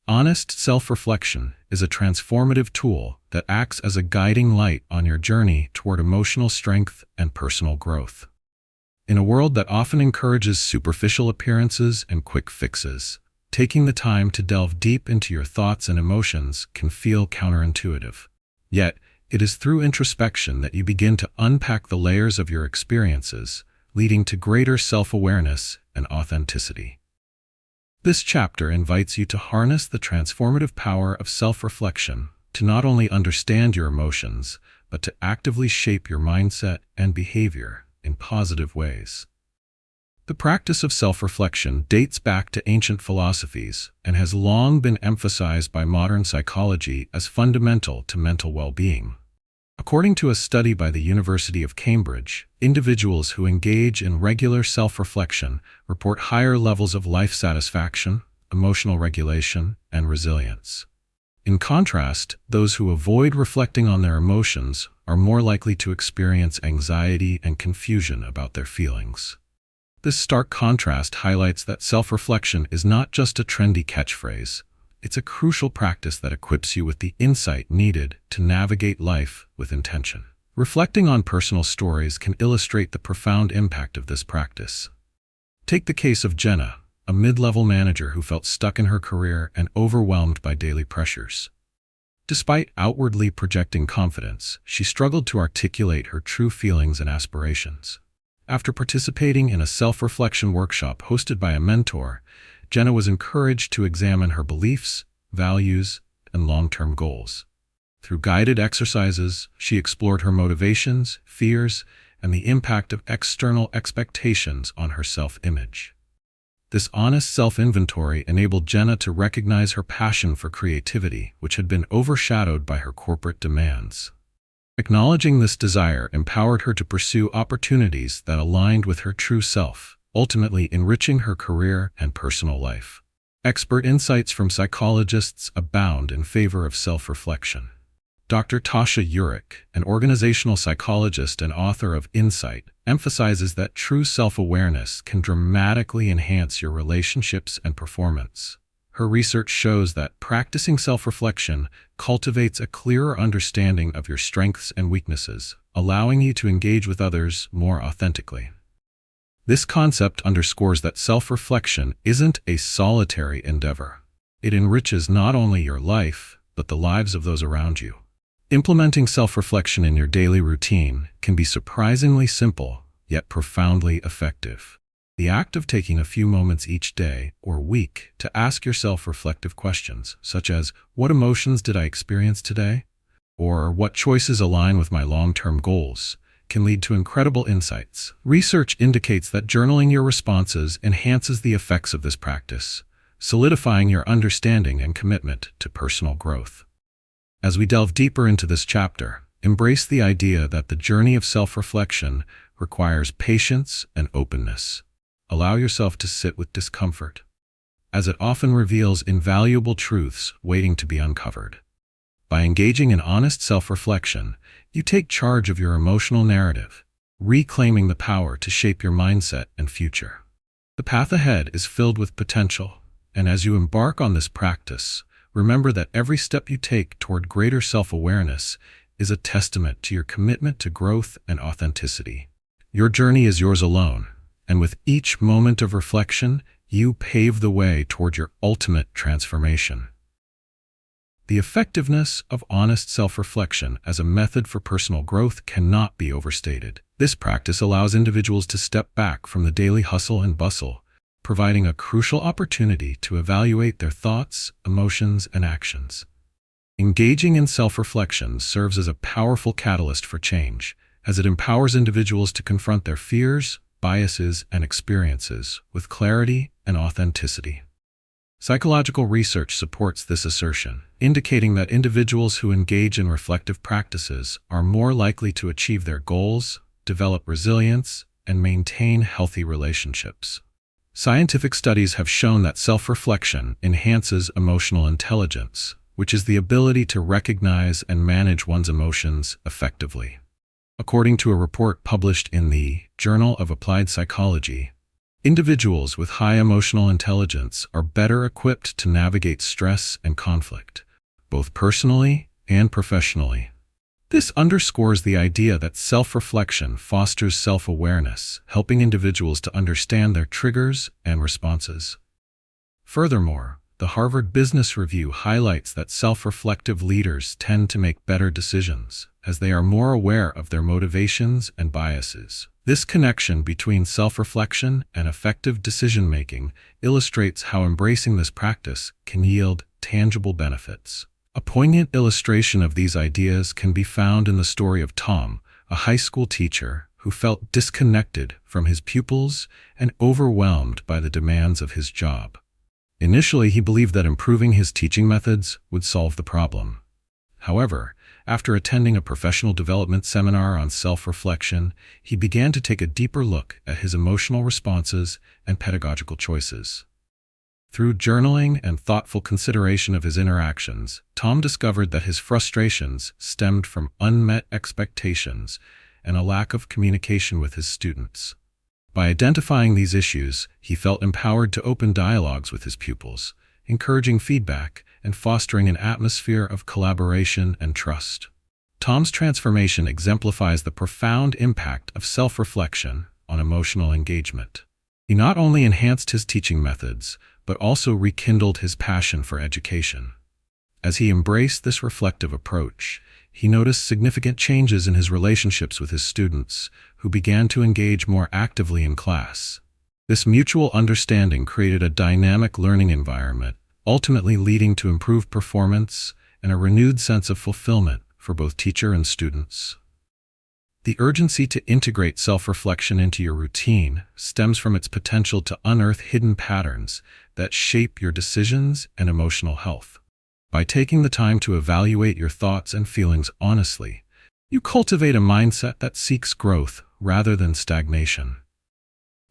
Honest self-reflection is a transformative tool that acts as a guiding light on your journey toward emotional strength and personal growth. In a world that often encourages superficial appearances and quick fixes, taking the time to delve deep into your thoughts and emotions can feel counterintuitive. Yet, it is through introspection that you begin to unpack the layers of your experiences, leading to greater self-awareness and authenticity. This chapter invites you to harness the transformative power of self-reflection to not only understand your emotions, but to actively shape your mindset and behavior in positive ways. The practice of self-reflection dates back to ancient philosophies and has long been emphasized by modern psychology as fundamental to mental well-being. According to a study by the University of Cambridge, individuals who engage in regular self-reflection report higher levels of life satisfaction, emotional regulation, and resilience. In contrast, those who avoid reflecting on their emotions are more likely to experience anxiety and confusion about their feelings. This stark contrast highlights that self-reflection is not just a trendy catchphrase. It's a crucial practice that equips you with the insight needed to navigate life with intention. Reflecting on personal stories can illustrate the profound impact of this practice. Take the case of Jenna, a mid-level manager who felt stuck in her career and overwhelmed by daily pressures. Despite outwardly projecting confidence, she struggled to articulate her true feelings and aspirations. After participating in a self-reflection workshop hosted by a mentor, Jenna was encouraged to examine her beliefs, values, and long-term goals. Through guided exercises, she explored her motivations, fears, and the impact of external expectations on her self-image. This honest self-inventory enabled Jenna to recognize her passion for creativity, which had been overshadowed by her corporate demands. Acknowledging this desire empowered her to pursue opportunities that aligned with her true self, ultimately enriching her career and personal life. Expert insights from psychologists abound in favor of self-reflection. Dr. Tasha Eurich, an organizational psychologist and author of Insight, emphasizes that true self-awareness can dramatically enhance your relationships and performance. Her research shows that practicing self-reflection cultivates a clearer understanding of your strengths and weaknesses, allowing you to engage with others more authentically. This concept underscores that self-reflection isn't a solitary endeavor. It enriches not only your life, but the lives of those around you. Implementing self-reflection in your daily routine can be surprisingly simple, yet profoundly effective. The act of taking a few moments each day or week to ask yourself reflective questions, such as, what emotions did I experience today? Or what choices align with my long-term goals? Can lead to incredible insights. Research indicates that journaling your responses enhances the effects of this practice, solidifying your understanding and commitment to personal growth. As we delve deeper into this chapter, embrace the idea that the journey of self-reflection requires patience and openness. Allow yourself to sit with discomfort, as it often reveals invaluable truths waiting to be uncovered. By engaging in honest self-reflection, you take charge of your emotional narrative, reclaiming the power to shape your mindset and future. The path ahead is filled with potential, and as you embark on this practice, remember that every step you take toward greater self-awareness is a testament to your commitment to growth and authenticity. Your journey is yours alone, and with each moment of reflection, you pave the way toward your ultimate transformation. The effectiveness of honest self-reflection as a method for personal growth cannot be overstated. This practice allows individuals to step back from the daily hustle and bustle, providing a crucial opportunity to evaluate their thoughts, emotions, and actions. Engaging in self-reflection serves as a powerful catalyst for change, as it empowers individuals to confront their fears, biases, and experiences with clarity and authenticity. Psychological research supports this assertion, indicating that individuals who engage in reflective practices are more likely to achieve their goals, develop resilience, and maintain healthy relationships. Scientific studies have shown that self-reflection enhances emotional intelligence, which is the ability to recognize and manage one's emotions effectively. According to a report published in the Journal of Applied Psychology, individuals with high emotional intelligence are better equipped to navigate stress and conflict, both personally and professionally. This underscores the idea that self-reflection fosters self-awareness, helping individuals to understand their triggers and responses. Furthermore, the Harvard Business Review highlights that self-reflective leaders tend to make better decisions, as they are more aware of their motivations and biases. This connection between self-reflection and effective decision-making illustrates how embracing this practice can yield tangible benefits. A poignant illustration of these ideas can be found in the story of Tom, a high school teacher who felt disconnected from his pupils and overwhelmed by the demands of his job. Initially, he believed that improving his teaching methods would solve the problem. However, after attending a professional development seminar on self-reflection, he began to take a deeper look at his emotional responses and pedagogical choices. Through journaling and thoughtful consideration of his interactions, Tom discovered that his frustrations stemmed from unmet expectations and a lack of communication with his students. By identifying these issues, he felt empowered to open dialogues with his pupils, encouraging feedback and fostering an atmosphere of collaboration and trust. Tom's transformation exemplifies the profound impact of self-reflection on emotional engagement. He not only enhanced his teaching methods, but also rekindled his passion for education. As he embraced this reflective approach, he noticed significant changes in his relationships with his students, who began to engage more actively in class. This mutual understanding created a dynamic learning environment, ultimately leading to improved performance and a renewed sense of fulfillment for both teacher and students. The urgency to integrate self-reflection into your routine stems from its potential to unearth hidden patterns that shape your decisions and emotional health. By taking the time to evaluate your thoughts and feelings honestly, you cultivate a mindset that seeks growth rather than stagnation.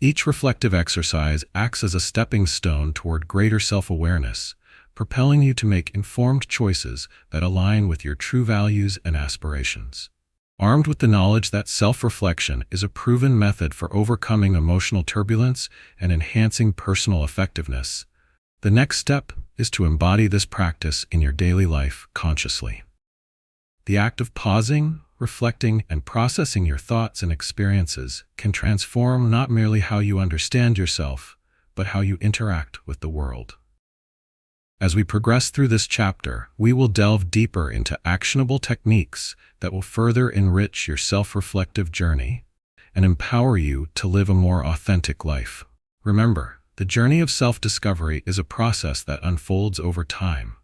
Each reflective exercise acts as a stepping stone toward greater self-awareness, propelling you to make informed choices that align with your true values and aspirations. Armed with the knowledge that self-reflection is a proven method for overcoming emotional turbulence and enhancing personal effectiveness, the next step is to embody this practice in your daily life consciously. The act of pausing, reflecting, and processing your thoughts and experiences can transform not merely how you understand yourself, but how you interact with the world. As we progress through this chapter, we will delve deeper into actionable techniques that will further enrich your self-reflective journey and empower you to live a more authentic life. Remember, the journey of self-discovery is a process that unfolds over time,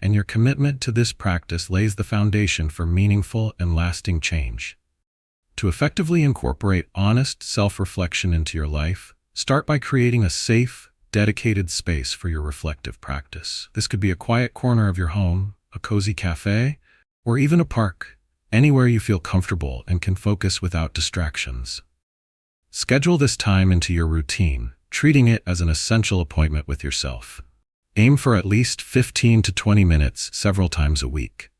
and your commitment to this practice lays the foundation for meaningful and lasting change. To effectively incorporate honest self-reflection into your life, start by creating a safe, dedicated space for your reflective practice. This could be a quiet corner of your home, a cozy cafe, or even a park, anywhere you feel comfortable and can focus without distractions. Schedule this time into your routine, treating it as an essential appointment with yourself. Aim for at least 15 to 20 minutes several times a week.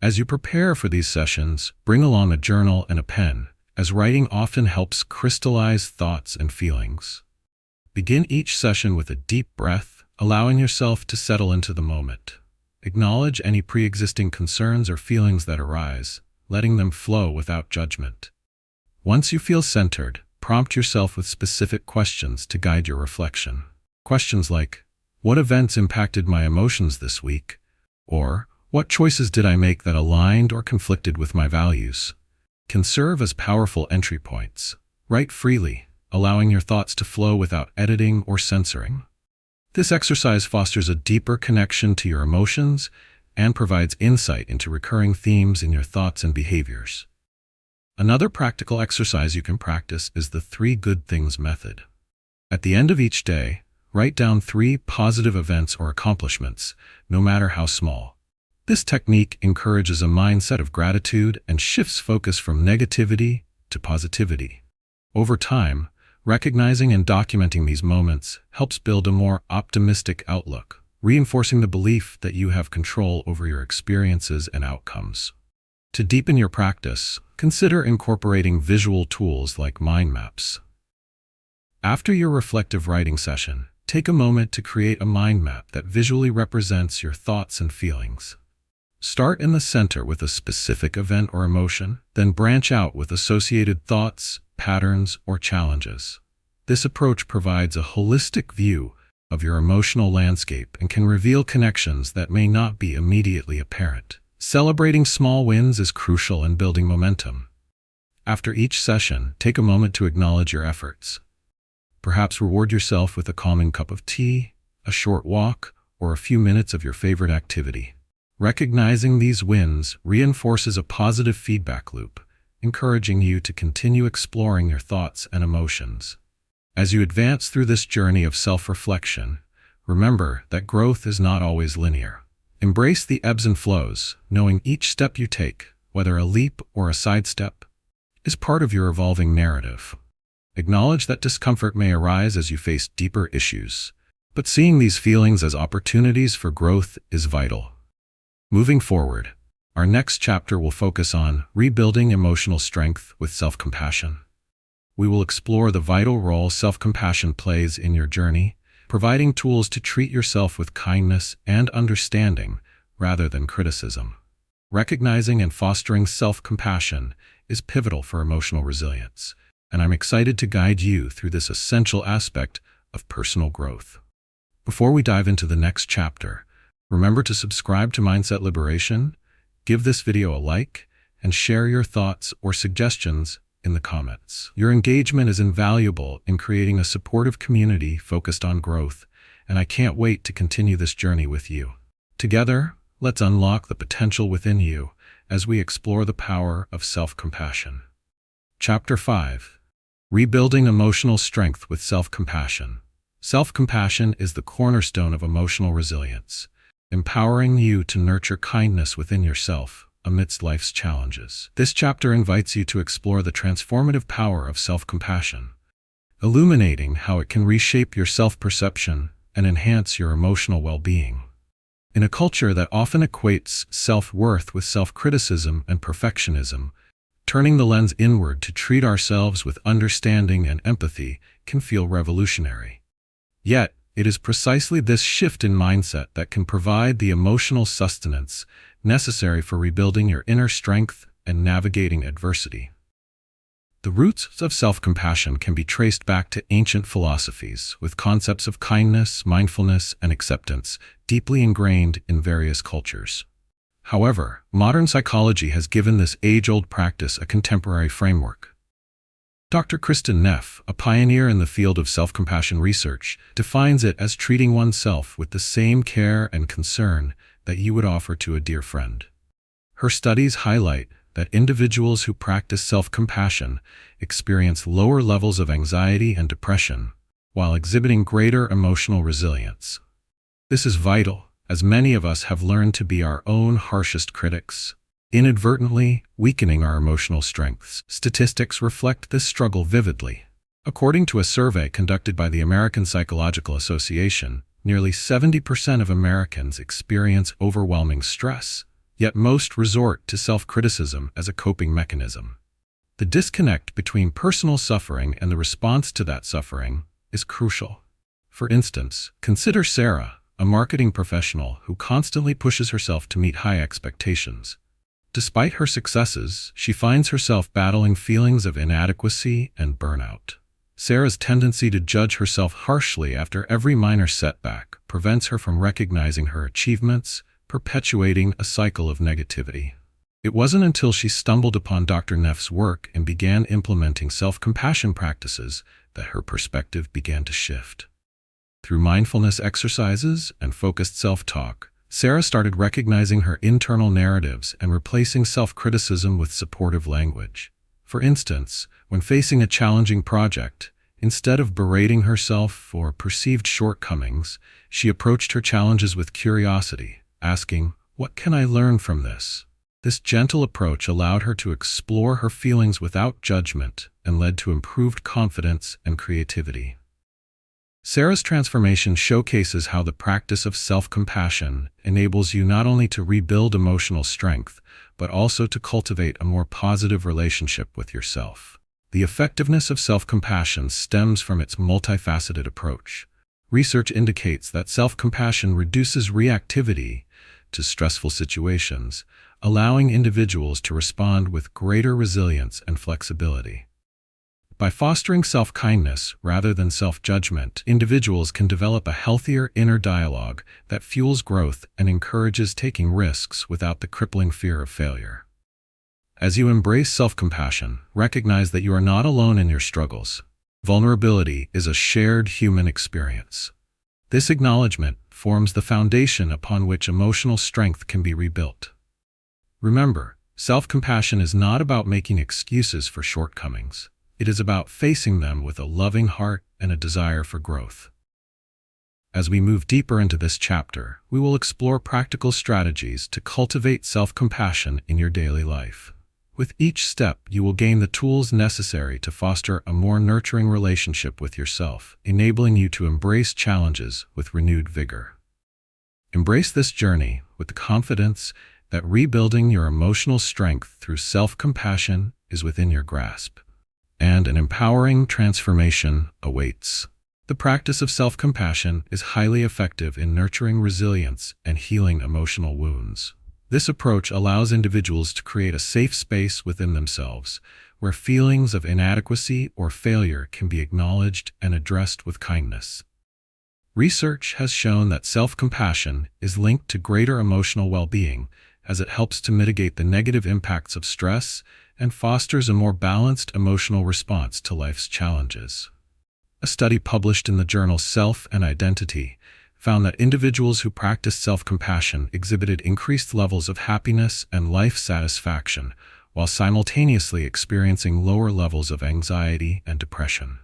As you prepare for these sessions, bring along a journal and a pen, as writing often helps crystallize thoughts and feelings. Begin each session with a deep breath, allowing yourself to settle into the moment. Acknowledge any pre-existing concerns or feelings that arise, letting them flow without judgment. Once you feel centered, prompt yourself with specific questions to guide your reflection. Questions like, what events impacted my emotions this week? Or, what choices did I make that aligned or conflicted with my values? Can serve as powerful entry points. Write freely, allowing your thoughts to flow without editing or censoring. This exercise fosters a deeper connection to your emotions and provides insight into recurring themes in your thoughts and behaviors. Another practical exercise you can practice is the 3 good things method. At the end of each day, Write down 3 positive events or accomplishments, no matter how small. This technique encourages a mindset of gratitude and shifts focus from negativity to positivity. Over time, recognizing and documenting these moments helps build a more optimistic outlook, reinforcing the belief that you have control over your experiences and outcomes. To deepen your practice, consider incorporating visual tools like mind maps. After your reflective writing session, take a moment to create a mind map that visually represents your thoughts and feelings. Start in the center with a specific event or emotion, then branch out with associated thoughts, patterns, or challenges. This approach provides a holistic view of your emotional landscape and can reveal connections that may not be immediately apparent. Celebrating small wins is crucial in building momentum. After each session, take a moment to acknowledge your efforts. Perhaps reward yourself with a calming cup of tea, a short walk, or a few minutes of your favorite activity. Recognizing these wins reinforces a positive feedback loop, encouraging you to continue exploring your thoughts and emotions. As you advance through this journey of self-reflection, remember that growth is not always linear. Embrace the ebbs and flows, knowing each step you take, whether a leap or a sidestep, is part of your evolving narrative. Acknowledge that discomfort may arise as you face deeper issues, but seeing these feelings as opportunities for growth is vital. Moving forward, our next chapter will focus on rebuilding emotional strength with self-compassion. We will explore the vital role self-compassion plays in your journey, providing tools to treat yourself with kindness and understanding rather than criticism. Recognizing and fostering self-compassion is pivotal for emotional resilience, and I'm excited to guide you through this essential aspect of personal growth. Before we dive into the next chapter, remember to subscribe to Mindset Liberation, give this video a like, and share your thoughts or suggestions in the comments. Your engagement is invaluable in creating a supportive community focused on growth, and I can't wait to continue this journey with you. Together, let's unlock the potential within you as we explore the power of self-compassion. Chapter 5. Rebuilding Emotional Strength with Self-Compassion. Self-compassion is the cornerstone of emotional resilience, empowering you to nurture kindness within yourself amidst life's challenges. This chapter invites you to explore the transformative power of self-compassion, illuminating how it can reshape your self-perception and enhance your emotional well-being. In a culture that often equates self-worth with self-criticism and perfectionism, turning the lens inward to treat ourselves with understanding and empathy can feel revolutionary. Yet, it is precisely this shift in mindset that can provide the emotional sustenance necessary for rebuilding your inner strength and navigating adversity. The roots of self-compassion can be traced back to ancient philosophies, with concepts of kindness, mindfulness, and acceptance deeply ingrained in various cultures. However, modern psychology has given this age-old practice a contemporary framework. Dr. Kristin Neff, a pioneer in the field of self-compassion research, defines it as treating oneself with the same care and concern that you would offer to a dear friend. Her studies highlight that individuals who practice self-compassion experience lower levels of anxiety and depression, while exhibiting greater emotional resilience. This is vital, as many of us have learned to be our own harshest critics, inadvertently weakening our emotional strengths. Statistics reflect this struggle vividly. According to a survey conducted by the American Psychological Association, nearly 70% of Americans experience overwhelming stress, yet most resort to self-criticism as a coping mechanism. The disconnect between personal suffering and the response to that suffering is crucial. For instance, consider Sarah, a marketing professional who constantly pushes herself to meet high expectations. Despite her successes, she finds herself battling feelings of inadequacy and burnout. Sarah's tendency to judge herself harshly after every minor setback prevents her from recognizing her achievements, perpetuating a cycle of negativity. It wasn't until she stumbled upon Dr. Neff's work and began implementing self-compassion practices that her perspective began to shift. Through mindfulness exercises and focused self-talk, Sarah started recognizing her internal narratives and replacing self-criticism with supportive language. For instance, when facing a challenging project, Instead of berating herself for perceived shortcomings, she approached her challenges with curiosity, asking, "What can I learn from this?" This gentle approach allowed her to explore her feelings without judgment and led to improved confidence and creativity. Sarah's transformation showcases how the practice of self-compassion enables you not only to rebuild emotional strength, but also to cultivate a more positive relationship with yourself. The effectiveness of self-compassion stems from its multifaceted approach. Research indicates that self-compassion reduces reactivity to stressful situations, allowing individuals to respond with greater resilience and flexibility. By fostering self-kindness rather than self-judgment, individuals can develop a healthier inner dialogue that fuels growth and encourages taking risks without the crippling fear of failure. As you embrace self-compassion, recognize that you are not alone in your struggles. Vulnerability is a shared human experience. This acknowledgement forms the foundation upon which emotional strength can be rebuilt. Remember, self-compassion is not about making excuses for shortcomings. It is about facing them with a loving heart and a desire for growth. As we move deeper into this chapter, we will explore practical strategies to cultivate self-compassion in your daily life. With each step, you will gain the tools necessary to foster a more nurturing relationship with yourself, enabling you to embrace challenges with renewed vigor. Embrace this journey with the confidence that rebuilding your emotional strength through self-compassion is within your grasp, and an empowering transformation awaits. The practice of self-compassion is highly effective in nurturing resilience and healing emotional wounds. This approach allows individuals to create a safe space within themselves, where feelings of inadequacy or failure can be acknowledged and addressed with kindness. Research has shown that self-compassion is linked to greater emotional well-being, as it helps to mitigate the negative impacts of stress and fosters a more balanced emotional response to life's challenges. A study published in the journal Self and Identity found that individuals who practiced self-compassion exhibited increased levels of happiness and life satisfaction, while simultaneously experiencing lower levels of anxiety and depression.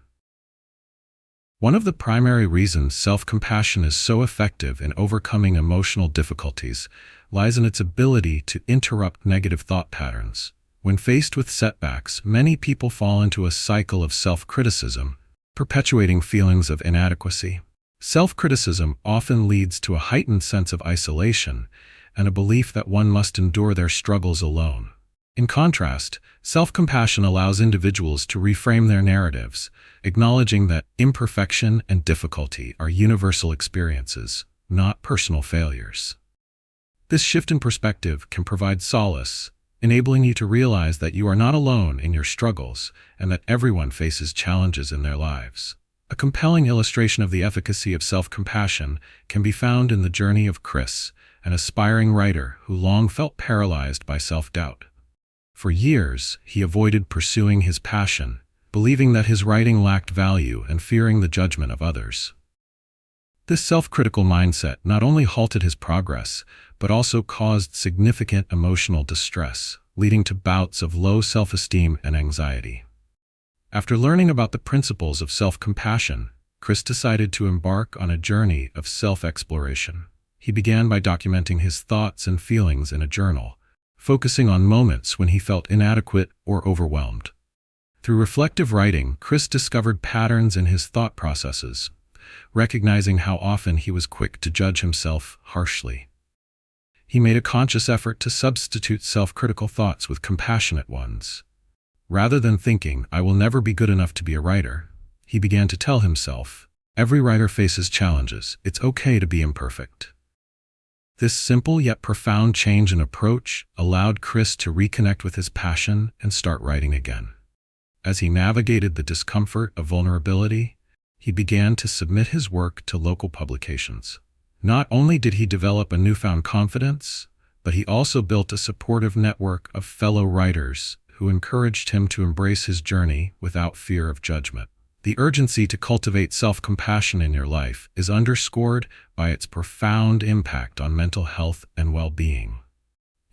One of the primary reasons self-compassion is so effective in overcoming emotional difficulties lies in its ability to interrupt negative thought patterns. When faced with setbacks, many people fall into a cycle of self-criticism, perpetuating feelings of inadequacy. Self-criticism often leads to a heightened sense of isolation and a belief that one must endure their struggles alone. In contrast, self-compassion allows individuals to reframe their narratives, acknowledging that imperfection and difficulty are universal experiences, not personal failures. This shift in perspective can provide solace, enabling you to realize that you are not alone in your struggles and that everyone faces challenges in their lives. A compelling illustration of the efficacy of self-compassion can be found in the journey of Chris, an aspiring writer who long felt paralyzed by self-doubt. For years, he avoided pursuing his passion, believing that his writing lacked value and fearing the judgment of others. This self-critical mindset not only halted his progress, but also caused significant emotional distress, leading to bouts of low self-esteem and anxiety. After learning about the principles of self-compassion, Chris decided to embark on a journey of self-exploration. He began by documenting his thoughts and feelings in a journal, focusing on moments when he felt inadequate or overwhelmed. Through reflective writing, Chris discovered patterns in his thought processes, recognizing how often he was quick to judge himself harshly. He made a conscious effort to substitute self-critical thoughts with compassionate ones. Rather than thinking, "I will never be good enough to be a writer," he began to tell himself, "Every writer faces challenges. It's okay to be imperfect." This simple yet profound change in approach allowed Chris to reconnect with his passion and start writing again. As he navigated the discomfort of vulnerability, he began to submit his work to local publications. Not only did he develop a newfound confidence, but he also built a supportive network of fellow writers who encouraged him to embrace his journey without fear of judgment. The urgency to cultivate self-compassion in your life is underscored by its profound impact on mental health and well-being.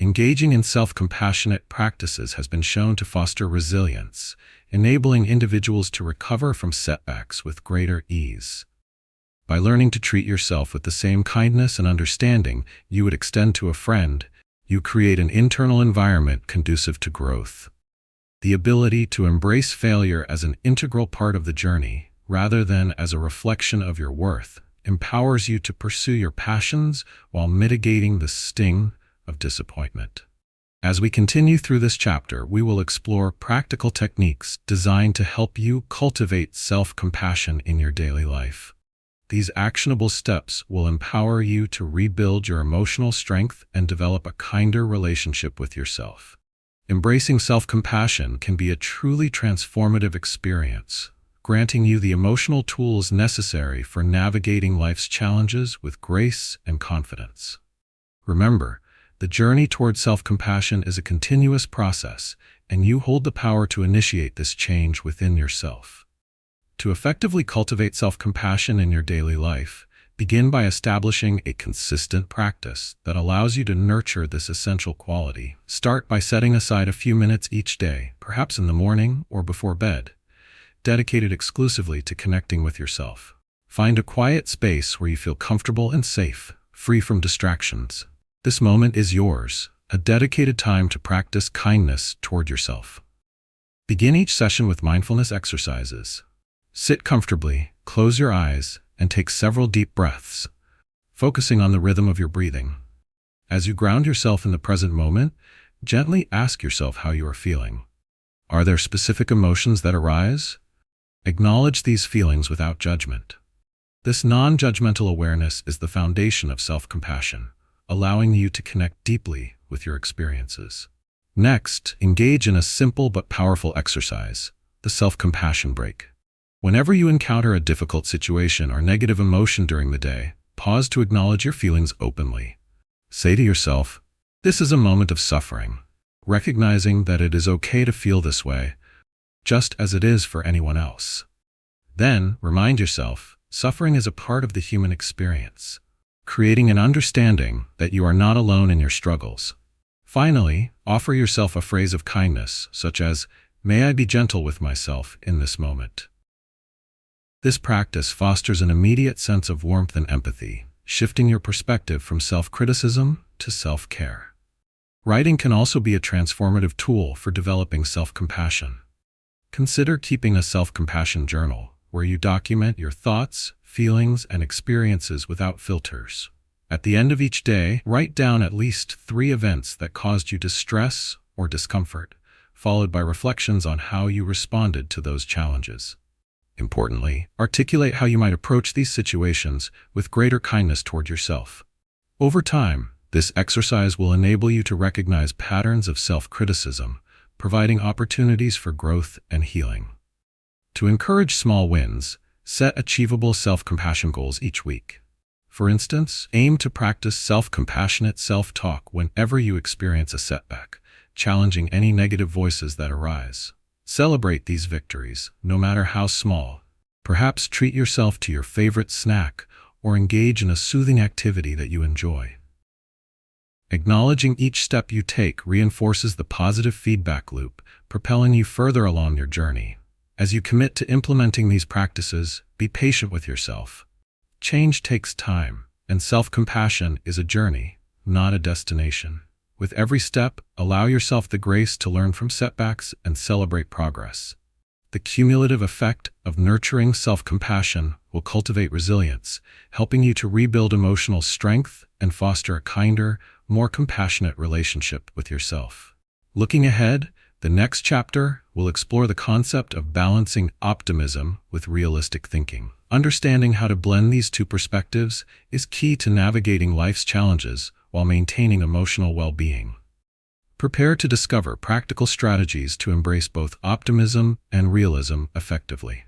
Engaging in self-compassionate practices has been shown to foster resilience, enabling individuals to recover from setbacks with greater ease. By learning to treat yourself with the same kindness and understanding you would extend to a friend, you create an internal environment conducive to growth. The ability to embrace failure as an integral part of the journey, rather than as a reflection of your worth, empowers you to pursue your passions while mitigating the sting of disappointment. As we continue through this chapter, we will explore practical techniques designed to help you cultivate self-compassion in your daily life. These actionable steps will empower you to rebuild your emotional strength and develop a kinder relationship with yourself. Embracing self-compassion can be a truly transformative experience, granting you the emotional tools necessary for navigating life's challenges with grace and confidence. Remember, the journey toward self-compassion is a continuous process, and you hold the power to initiate this change within yourself. To effectively cultivate self-compassion in your daily life, begin by establishing a consistent practice that allows you to nurture this essential quality. Start by setting aside a few minutes each day, perhaps in the morning or before bed, dedicated exclusively to connecting with yourself. Find a quiet space where you feel comfortable and safe, free from distractions. This moment is yours, a dedicated time to practice kindness toward yourself. Begin each session with mindfulness exercises. Sit comfortably, close your eyes, and take several deep breaths, focusing on the rhythm of your breathing. As you ground yourself in the present moment, gently ask yourself how you are feeling. Are there specific emotions that arise? Acknowledge these feelings without judgment. This non-judgmental awareness is the foundation of self-compassion, allowing you to connect deeply with your experiences. Next, engage in a simple but powerful exercise, the self-compassion break. Whenever you encounter a difficult situation or negative emotion during the day, pause to acknowledge your feelings openly. Say to yourself, "This is a moment of suffering," recognizing that it is okay to feel this way, just as it is for anyone else. Then, remind yourself, suffering is a part of the human experience, creating an understanding that you are not alone in your struggles. Finally, offer yourself a phrase of kindness, such as, "May I be gentle with myself in this moment." This practice fosters an immediate sense of warmth and empathy, shifting your perspective from self-criticism to self-care. Writing can also be a transformative tool for developing self-compassion. Consider keeping a self-compassion journal, where you document your thoughts, feelings, and experiences without filters. At the end of each day, write down at least 3 events that caused you distress or discomfort, followed by reflections on how you responded to those challenges. Importantly, articulate how you might approach these situations with greater kindness toward yourself. Over time, this exercise will enable you to recognize patterns of self-criticism, providing opportunities for growth and healing. To encourage small wins, set achievable self-compassion goals each week. For instance, aim to practice self-compassionate self-talk whenever you experience a setback, challenging any negative voices that arise. Celebrate these victories, no matter how small. Perhaps treat yourself to your favorite snack or engage in a soothing activity that you enjoy. Acknowledging each step you take reinforces the positive feedback loop, propelling you further along your journey. As you commit to implementing these practices, be patient with yourself. Change takes time, and self-compassion is a journey, not a destination. With every step, allow yourself the grace to learn from setbacks and celebrate progress. The cumulative effect of nurturing self-compassion will cultivate resilience, helping you to rebuild emotional strength and foster a kinder, more compassionate relationship with yourself. Looking ahead, the next chapter will explore the concept of balancing optimism with realistic thinking. Understanding how to blend these two perspectives is key to navigating life's challenges while maintaining emotional well-being. Prepare to discover practical strategies to embrace both optimism and realism effectively.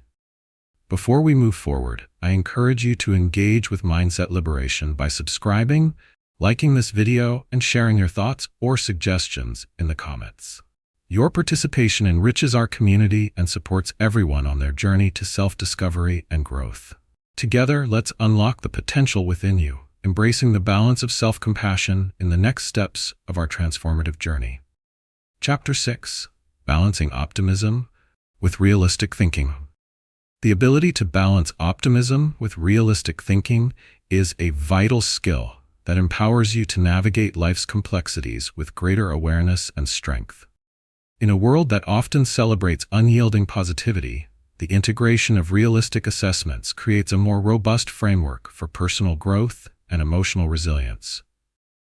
Before we move forward, I encourage you to engage with Mindset Liberation by subscribing, liking this video, and sharing your thoughts or suggestions in the comments. Your participation enriches our community and supports everyone on their journey to self-discovery and growth. Together, let's unlock the potential within you, embracing the balance of self-compassion in the next steps of our transformative journey. Chapter 6: Balancing Optimism with Realistic Thinking. The ability to balance optimism with realistic thinking is a vital skill that empowers you to navigate life's complexities with greater awareness and strength. In a world that often celebrates unyielding positivity, the integration of realistic assessments creates a more robust framework for personal growth and emotional resilience.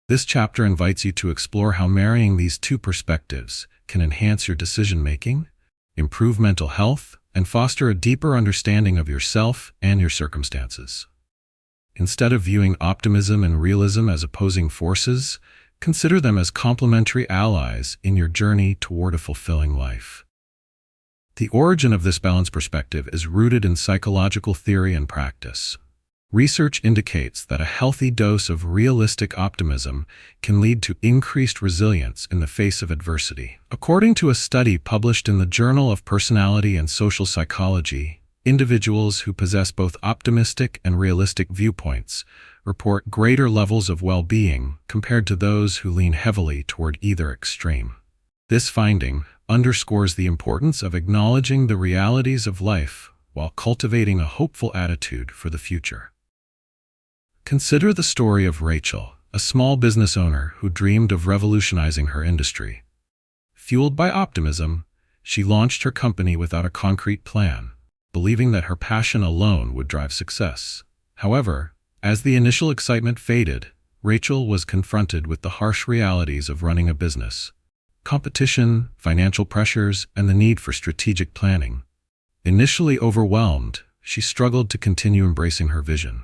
This chapter invites you to explore how marrying these two perspectives can enhance your decision-making, improve mental health, and foster a deeper understanding of yourself and your circumstances. Instead of viewing optimism and realism as opposing forces, consider them as complementary allies in your journey toward a fulfilling life. The origin of this balanced perspective is rooted in psychological theory and practice. Research indicates that a healthy dose of realistic optimism can lead to increased resilience in the face of adversity. According to a study published in the Journal of Personality and Social Psychology, individuals who possess both optimistic and realistic viewpoints report greater levels of well-being compared to those who lean heavily toward either extreme. This finding underscores the importance of acknowledging the realities of life while cultivating a hopeful attitude for the future. Consider the story of Rachel, a small business owner who dreamed of revolutionizing her industry. Fueled by optimism, she launched her company without a concrete plan, believing that her passion alone would drive success. However, as the initial excitement faded, Rachel was confronted with the harsh realities of running a business: competition, financial pressures, and the need for strategic planning. Initially overwhelmed, she struggled to continue embracing her vision.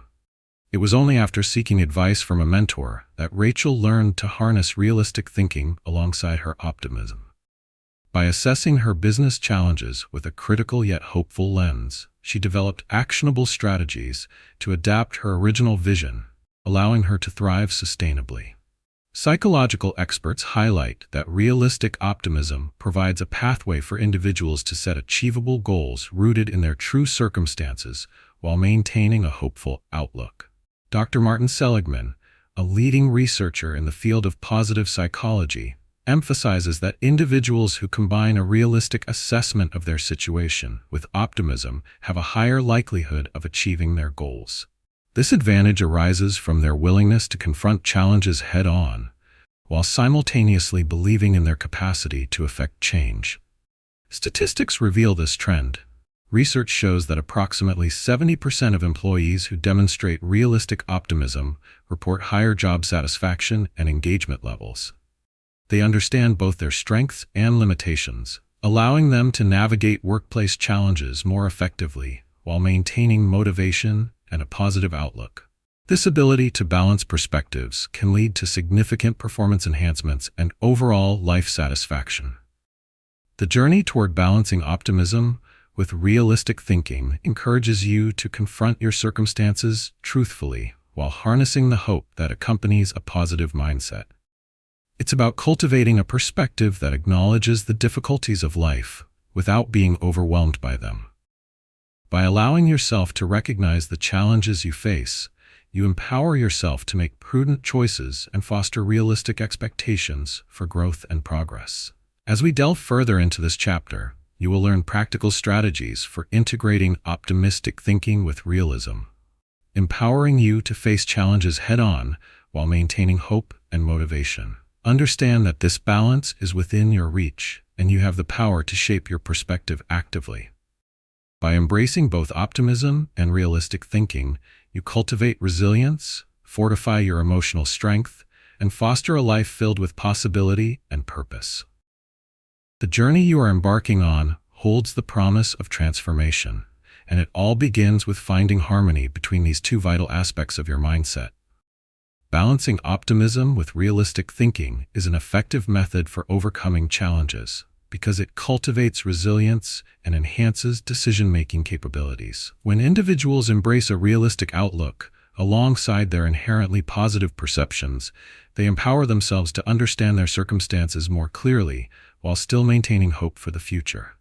It was only after seeking advice from a mentor that Rachel learned to harness realistic thinking alongside her optimism. By assessing her business challenges with a critical yet hopeful lens, she developed actionable strategies to adapt her original vision, allowing her to thrive sustainably. Psychological experts highlight that realistic optimism provides a pathway for individuals to set achievable goals rooted in their true circumstances while maintaining a hopeful outlook. Dr. Martin Seligman, a leading researcher in the field of positive psychology, emphasizes that individuals who combine a realistic assessment of their situation with optimism have a higher likelihood of achieving their goals. This advantage arises from their willingness to confront challenges head-on, while simultaneously believing in their capacity to effect change. Statistics reveal this trend. Research shows that approximately 70% of employees who demonstrate realistic optimism report higher job satisfaction and engagement levels. They understand both their strengths and limitations, allowing them to navigate workplace challenges more effectively while maintaining motivation and a positive outlook. This ability to balance perspectives can lead to significant performance enhancements and overall life satisfaction. The journey toward balancing optimism with realistic thinking encourages you to confront your circumstances truthfully while harnessing the hope that accompanies a positive mindset. It's about cultivating a perspective that acknowledges the difficulties of life without being overwhelmed by them. By allowing yourself to recognize the challenges you face, you empower yourself to make prudent choices and foster realistic expectations for growth and progress. As we delve further into this chapter, you will learn practical strategies for integrating optimistic thinking with realism, empowering you to face challenges head-on while maintaining hope and motivation. Understand that this balance is within your reach, and you have the power to shape your perspective actively. By embracing both optimism and realistic thinking, you cultivate resilience, fortify your emotional strength, and foster a life filled with possibility and purpose. The journey you are embarking on holds the promise of transformation, and it all begins with finding harmony between these two vital aspects of your mindset. Balancing optimism with realistic thinking is an effective method for overcoming challenges because it cultivates resilience and enhances decision-making capabilities. When individuals embrace a realistic outlook alongside their inherently positive perceptions, they empower themselves to understand their circumstances more clearly while still maintaining hope for the future.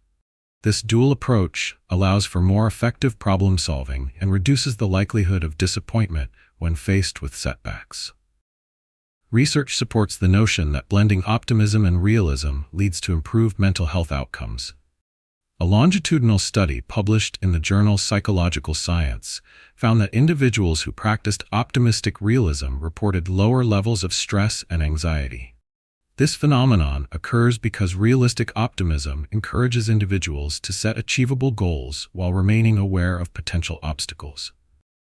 This dual approach allows for more effective problem-solving and reduces the likelihood of disappointment when faced with setbacks. Research supports the notion that blending optimism and realism leads to improved mental health outcomes. A longitudinal study published in the journal Psychological Science found that individuals who practiced optimistic realism reported lower levels of stress and anxiety. This phenomenon occurs because realistic optimism encourages individuals to set achievable goals while remaining aware of potential obstacles.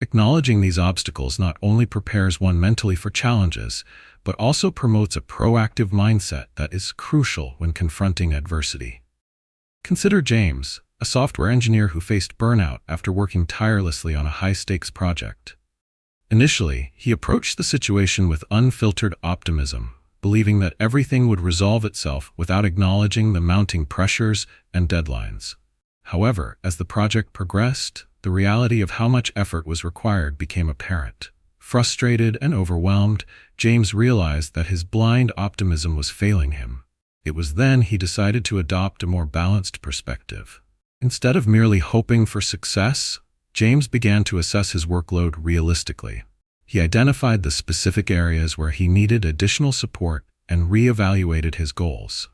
Acknowledging these obstacles not only prepares one mentally for challenges, but also promotes a proactive mindset that is crucial when confronting adversity. Consider James, a software engineer who faced burnout after working tirelessly on a high-stakes project. Initially, he approached the situation with unfiltered optimism, believing that everything would resolve itself without acknowledging the mounting pressures and deadlines. However, as the project progressed, the reality of how much effort was required became apparent. Frustrated and overwhelmed, James realized that his blind optimism was failing him. It was then he decided to adopt a more balanced perspective. Instead of merely hoping for success, James began to assess his workload realistically. He identified the specific areas where he needed additional support and reevaluated his goals.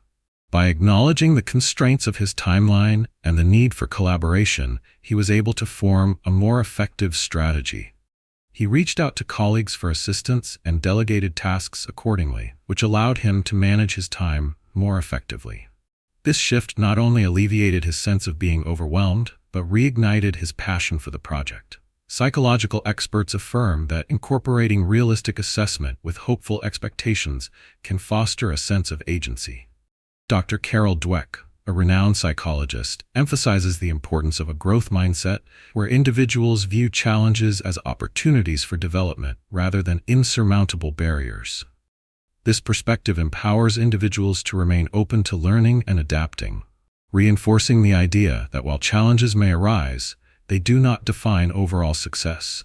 By acknowledging the constraints of his timeline and the need for collaboration, he was able to form a more effective strategy. He reached out to colleagues for assistance and delegated tasks accordingly, which allowed him to manage his time more effectively. This shift not only alleviated his sense of being overwhelmed, but reignited his passion for the project. Psychological experts affirm that incorporating realistic assessment with hopeful expectations can foster a sense of agency. Dr. Carol Dweck, a renowned psychologist, emphasizes the importance of a growth mindset where individuals view challenges as opportunities for development rather than insurmountable barriers. This perspective empowers individuals to remain open to learning and adapting, reinforcing the idea that while challenges may arise, they do not define overall success.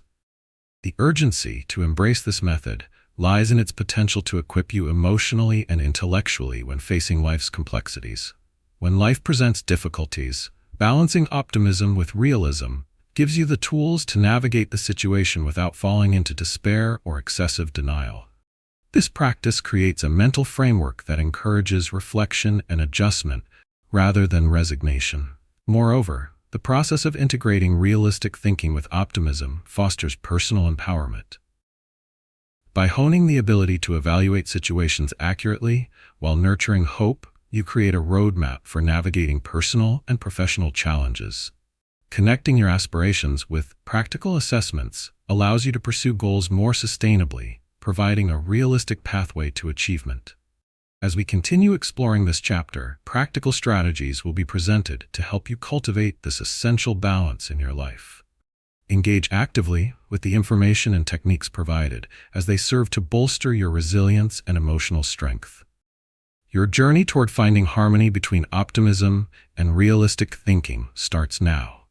The urgency to embrace this method lies in its potential to equip you emotionally and intellectually when facing life's complexities. When life presents difficulties, balancing optimism with realism gives you the tools to navigate the situation without falling into despair or excessive denial. This practice creates a mental framework that encourages reflection and adjustment rather than resignation. Moreover, the process of integrating realistic thinking with optimism fosters personal empowerment. By honing the ability to evaluate situations accurately while nurturing hope, you create a roadmap for navigating personal and professional challenges. Connecting your aspirations with practical assessments allows you to pursue goals more sustainably, providing a realistic pathway to achievement. As we continue exploring this chapter, practical strategies will be presented to help you cultivate this essential balance in your life. Engage actively with the information and techniques provided as they serve to bolster your resilience and emotional strength. Your journey toward finding harmony between optimism and realistic thinking starts now,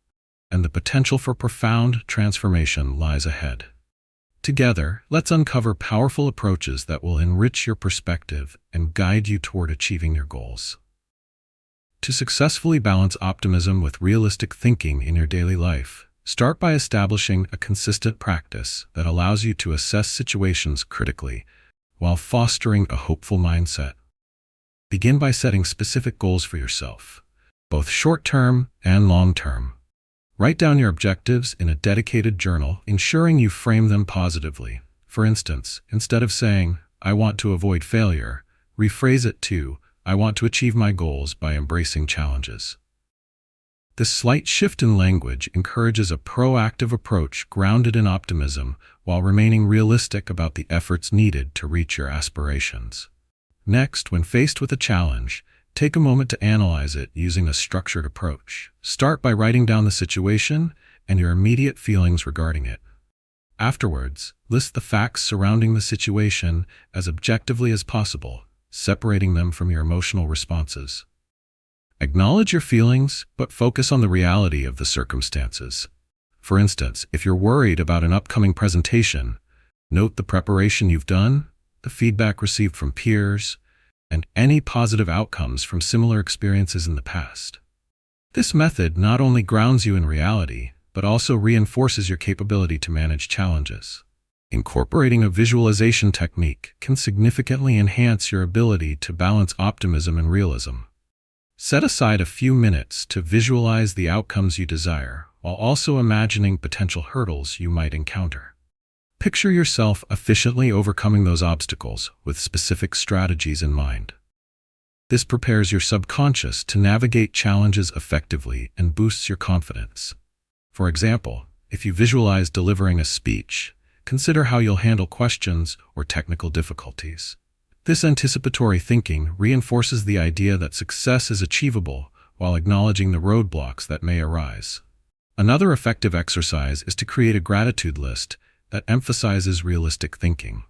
and the potential for profound transformation lies ahead. Together, let's uncover powerful approaches that will enrich your perspective and guide you toward achieving your goals. To successfully balance optimism with realistic thinking in your daily life, start by establishing a consistent practice that allows you to assess situations critically while fostering a hopeful mindset. Begin by setting specific goals for yourself, both short-term and long-term. Write down your objectives in a dedicated journal, ensuring you frame them positively. For instance, instead of saying, "I want to avoid failure," rephrase it to, "I want to achieve my goals by embracing challenges." This slight shift in language encourages a proactive approach grounded in optimism while remaining realistic about the efforts needed to reach your aspirations. Next, when faced with a challenge, take a moment to analyze it using a structured approach. Start by writing down the situation and your immediate feelings regarding it. Afterwards, list the facts surrounding the situation as objectively as possible, separating them from your emotional responses. Acknowledge your feelings, but focus on the reality of the circumstances. For instance, if you're worried about an upcoming presentation, note the preparation you've done, the feedback received from peers, and any positive outcomes from similar experiences in the past. This method not only grounds you in reality, but also reinforces your capability to manage challenges. Incorporating a visualization technique can significantly enhance your ability to balance optimism and realism. Set aside a few minutes to visualize the outcomes you desire, while also imagining potential hurdles you might encounter. Picture yourself efficiently overcoming those obstacles with specific strategies in mind. This prepares your subconscious to navigate challenges effectively and boosts your confidence. For example, if you visualize delivering a speech, consider how you'll handle questions or technical difficulties. This anticipatory thinking reinforces the idea that success is achievable while acknowledging the roadblocks that may arise. Another effective exercise is to create a gratitude list that emphasizes realistic thinking.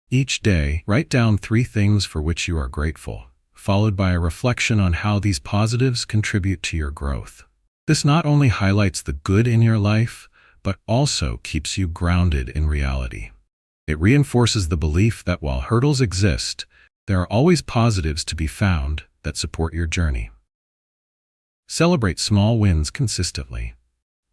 Each day, write down 3 things for which you are grateful, followed by a reflection on how these positives contribute to your growth. This not only highlights the good in your life, but also keeps you grounded in reality. It reinforces the belief that while hurdles exist, there are always positives to be found that support your journey. Celebrate small wins consistently.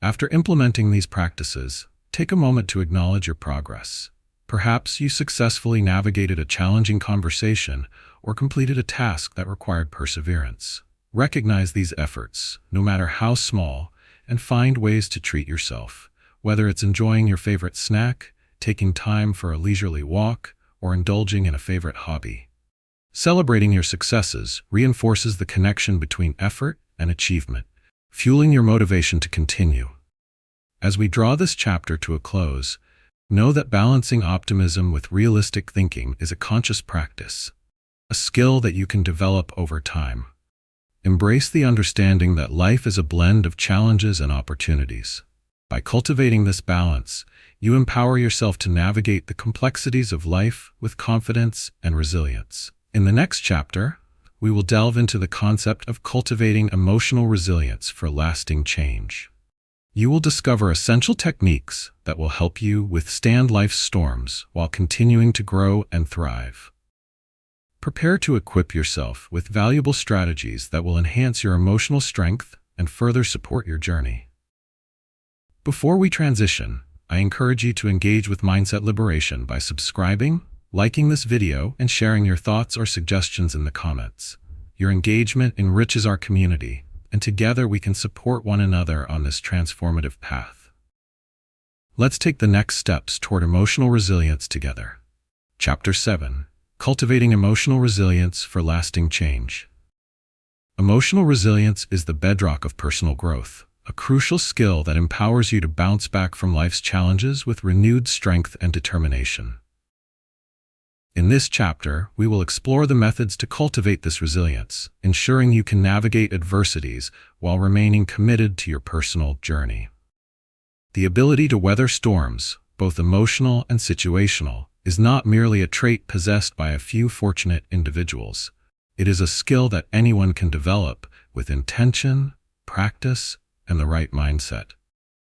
After implementing these practices, take a moment to acknowledge your progress. Perhaps you successfully navigated a challenging conversation or completed a task that required perseverance. Recognize these efforts, no matter how small, and find ways to treat yourself, whether it's enjoying your favorite snack, taking time for a leisurely walk, or indulging in a favorite hobby. Celebrating your successes reinforces the connection between effort and achievement, fueling your motivation to continue. As we draw this chapter to a close, know that balancing optimism with realistic thinking is a conscious practice, a skill that you can develop over time. Embrace the understanding that life is a blend of challenges and opportunities. By cultivating this balance, you empower yourself to navigate the complexities of life with confidence and resilience. In the next chapter, we will delve into the concept of cultivating emotional resilience for lasting change. You will discover essential techniques that will help you withstand life's storms while continuing to grow and thrive. Prepare to equip yourself with valuable strategies that will enhance your emotional strength and further support your journey. Before we transition, I encourage you to engage with Mindset Liberation by subscribing, liking this video, and sharing your thoughts or suggestions in the comments. Your engagement enriches our community, and together we can support one another on this transformative path. Let's take the next steps toward emotional resilience together. Chapter 7: Cultivating Emotional Resilience for Lasting Change. Emotional resilience is the bedrock of personal growth, a crucial skill that empowers you to bounce back from life's challenges with renewed strength and determination. In this chapter, we will explore the methods to cultivate this resilience, ensuring you can navigate adversities while remaining committed to your personal journey. The ability to weather storms, both emotional and situational, is not merely a trait possessed by a few fortunate individuals. It is a skill that anyone can develop with intention, practice, and the right mindset.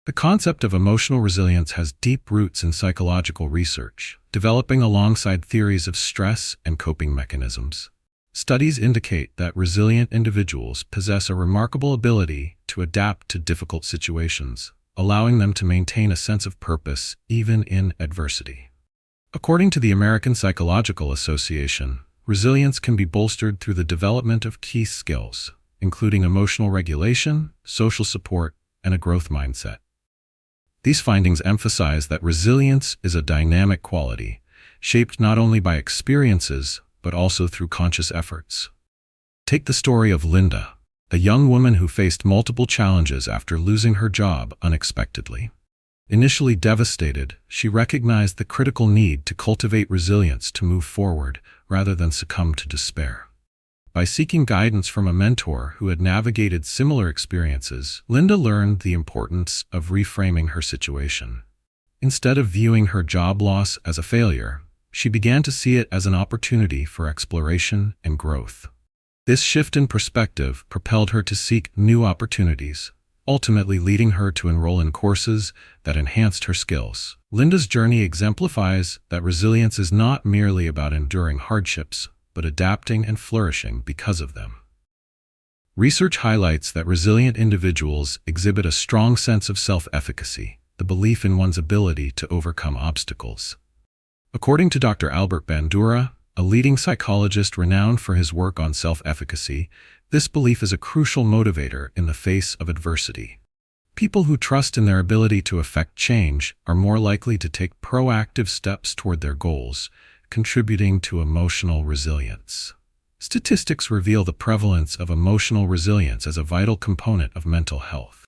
The concept of emotional resilience has deep roots in psychological research, developing alongside theories of stress and coping mechanisms. Studies indicate that resilient individuals possess a remarkable ability to adapt to difficult situations, allowing them to maintain a sense of purpose even in adversity. According to the American Psychological Association, resilience can be bolstered through the development of key skills, including emotional regulation, social support, and a growth mindset. These findings emphasize that resilience is a dynamic quality, shaped not only by experiences, but also through conscious efforts. Take the story of Linda, a young woman who faced multiple challenges after losing her job unexpectedly. Initially devastated, she recognized the critical need to cultivate resilience to move forward rather than succumb to despair. By seeking guidance from a mentor who had navigated similar experiences, Linda learned the importance of reframing her situation. Instead of viewing her job loss as a failure, she began to see it as an opportunity for exploration and growth. This shift in perspective propelled her to seek new opportunities, ultimately leading her to enroll in courses that enhanced her skills. Linda's journey exemplifies that resilience is not merely about enduring hardships, but adapting and flourishing because of them. Research highlights that resilient individuals exhibit a strong sense of self-efficacy, the belief in one's ability to overcome obstacles. According to Dr. Albert Bandura, a leading psychologist renowned for his work on self-efficacy, this belief is a crucial motivator in the face of adversity. People who trust in their ability to effect change are more likely to take proactive steps toward their goals, contributing to emotional resilience. Statistics reveal the prevalence of emotional resilience as a vital component of mental health.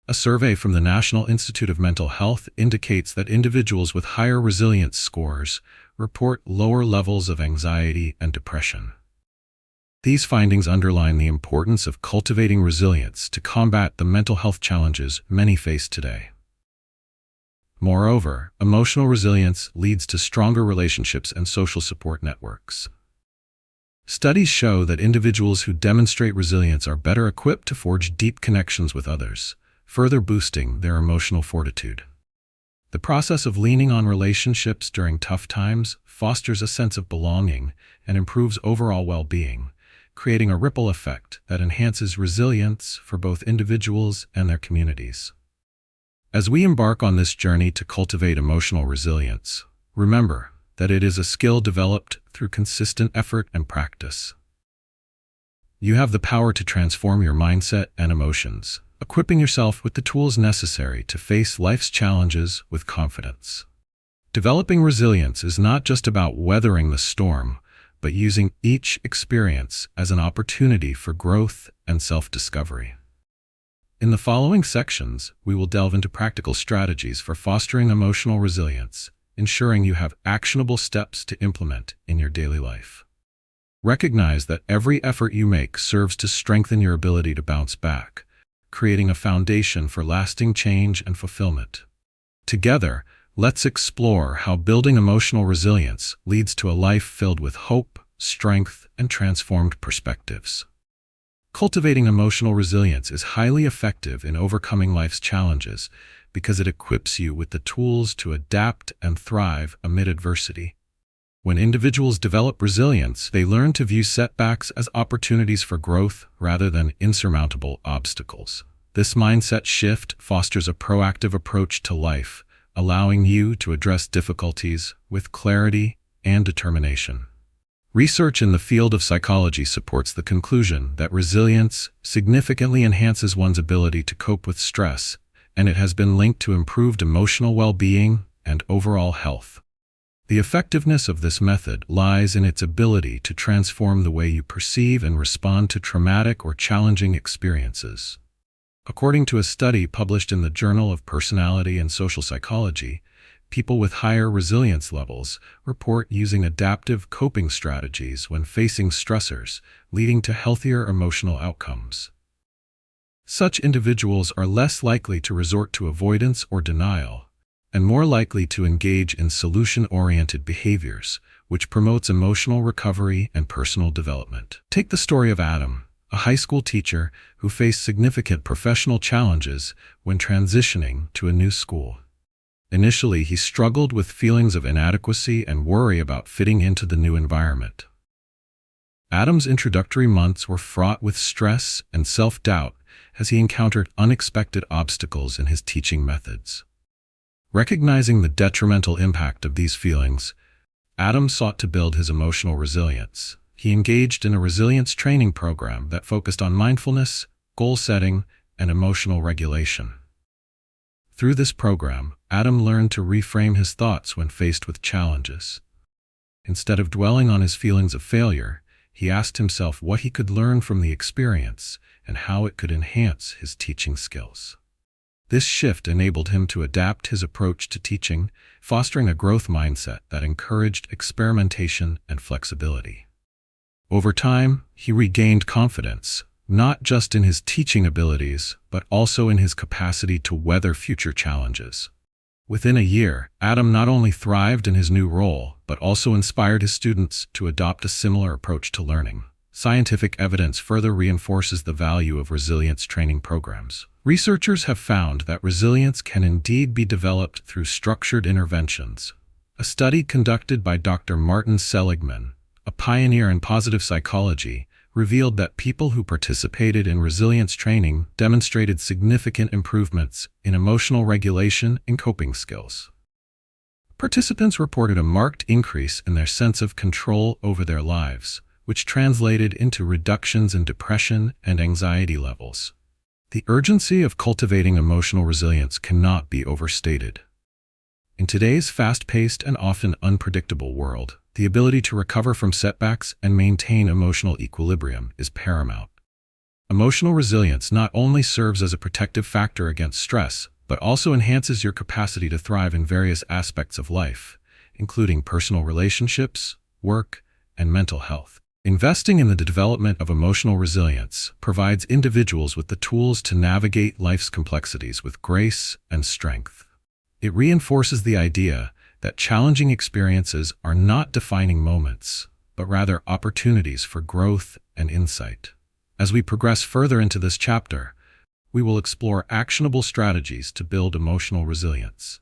A survey from the National Institute of Mental Health indicates that individuals with higher resilience scores report lower levels of anxiety and depression. These findings underline the importance of cultivating resilience to combat the mental health challenges many face today. Moreover, emotional resilience leads to stronger relationships and social support networks. Studies show that individuals who demonstrate resilience are better equipped to forge deep connections with others, further boosting their emotional fortitude. The process of leaning on relationships during tough times fosters a sense of belonging and improves overall well-being, creating a ripple effect that enhances resilience for both individuals and their communities. As we embark on this journey to cultivate emotional resilience, remember that it is a skill developed through consistent effort and practice. You have the power to transform your mindset and emotions, equipping yourself with the tools necessary to face life's challenges with confidence. Developing resilience is not just about weathering the storm, but using each experience as an opportunity for growth and self-discovery. In the following sections, we will delve into practical strategies for fostering emotional resilience, ensuring you have actionable steps to implement in your daily life. Recognize that every effort you make serves to strengthen your ability to bounce back, creating a foundation for lasting change and fulfillment. Together, let's explore how building emotional resilience leads to a life filled with hope, strength, and transformed perspectives. Cultivating emotional resilience is highly effective in overcoming life's challenges because it equips you with the tools to adapt and thrive amid adversity. When individuals develop resilience, they learn to view setbacks as opportunities for growth rather than insurmountable obstacles. This mindset shift fosters a proactive approach to life, allowing you to address difficulties with clarity and determination. Research in the field of psychology supports the conclusion that resilience significantly enhances one's ability to cope with stress, and it has been linked to improved emotional well-being and overall health. The effectiveness of this method lies in its ability to transform the way you perceive and respond to traumatic or challenging experiences. According to a study published in the Journal of Personality and Social Psychology, people with higher resilience levels report using adaptive coping strategies when facing stressors, leading to healthier emotional outcomes. Such individuals are less likely to resort to avoidance or denial, and more likely to engage in solution-oriented behaviors, which promotes emotional recovery and personal development. Take the story of Adam, a high school teacher who faced significant professional challenges when transitioning to a new school. Initially, he struggled with feelings of inadequacy and worry about fitting into the new environment. Adam's introductory months were fraught with stress and self-doubt as he encountered unexpected obstacles in his teaching methods. Recognizing the detrimental impact of these feelings, Adam sought to build his emotional resilience. He engaged in a resilience training program that focused on mindfulness, goal setting, and emotional regulation. Through this program, Adam learned to reframe his thoughts when faced with challenges. Instead of dwelling on his feelings of failure, he asked himself what he could learn from the experience and how it could enhance his teaching skills. This shift enabled him to adapt his approach to teaching, fostering a growth mindset that encouraged experimentation and flexibility. Over time, he regained confidence, not just in his teaching abilities, but also in his capacity to weather future challenges. Within a year, Adam not only thrived in his new role, but also inspired his students to adopt a similar approach to learning. Scientific evidence further reinforces the value of resilience training programs. Researchers have found that resilience can indeed be developed through structured interventions. A study conducted by Dr. Martin Seligman, a pioneer in positive psychology, revealed that people who participated in resilience training demonstrated significant improvements in emotional regulation and coping skills. Participants reported a marked increase in their sense of control over their lives, which translated into reductions in depression and anxiety levels. The urgency of cultivating emotional resilience cannot be overstated. In today's fast-paced and often unpredictable world, the ability to recover from setbacks and maintain emotional equilibrium is paramount. Emotional resilience not only serves as a protective factor against stress, but also enhances your capacity to thrive in various aspects of life, including personal relationships, work, and mental health. Investing in the development of emotional resilience provides individuals with the tools to navigate life's complexities with grace and strength. It reinforces the idea that challenging experiences are not defining moments, but rather opportunities for growth and insight. As we progress further into this chapter, we will explore actionable strategies to build emotional resilience,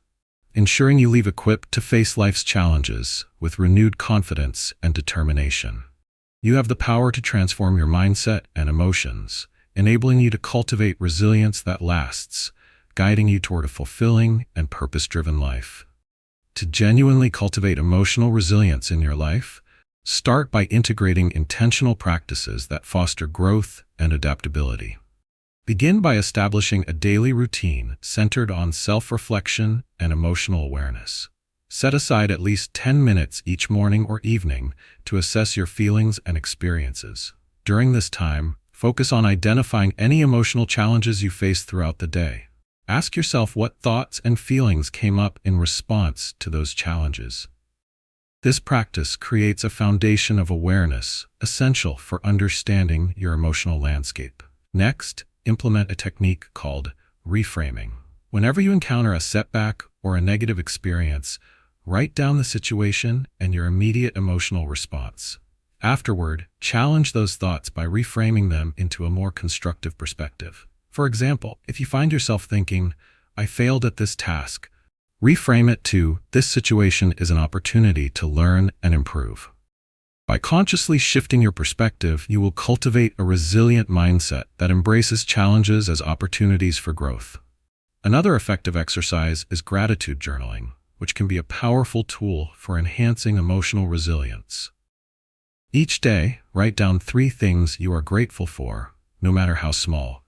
ensuring you leave equipped to face life's challenges with renewed confidence and determination. You have the power to transform your mindset and emotions, enabling you to cultivate resilience that lasts, guiding you toward a fulfilling and purpose-driven life. To genuinely cultivate emotional resilience in your life, start by integrating intentional practices that foster growth and adaptability. Begin by establishing a daily routine centered on self-reflection and emotional awareness. Set aside at least 10 minutes each morning or evening to assess your feelings and experiences. During this time, focus on identifying any emotional challenges you face throughout the day. Ask yourself what thoughts and feelings came up in response to those challenges. This practice creates a foundation of awareness essential for understanding your emotional landscape. Next, implement a technique called reframing. Whenever you encounter a setback or a negative experience, write down the situation and your immediate emotional response. Afterward, challenge those thoughts by reframing them into a more constructive perspective. For example, if you find yourself thinking, "I failed at this task," reframe it to, "This situation is an opportunity to learn and improve." By consciously shifting your perspective, you will cultivate a resilient mindset that embraces challenges as opportunities for growth. Another effective exercise is gratitude journaling, which can be a powerful tool for enhancing emotional resilience. Each day, write down 3 things you are grateful for, no matter how small.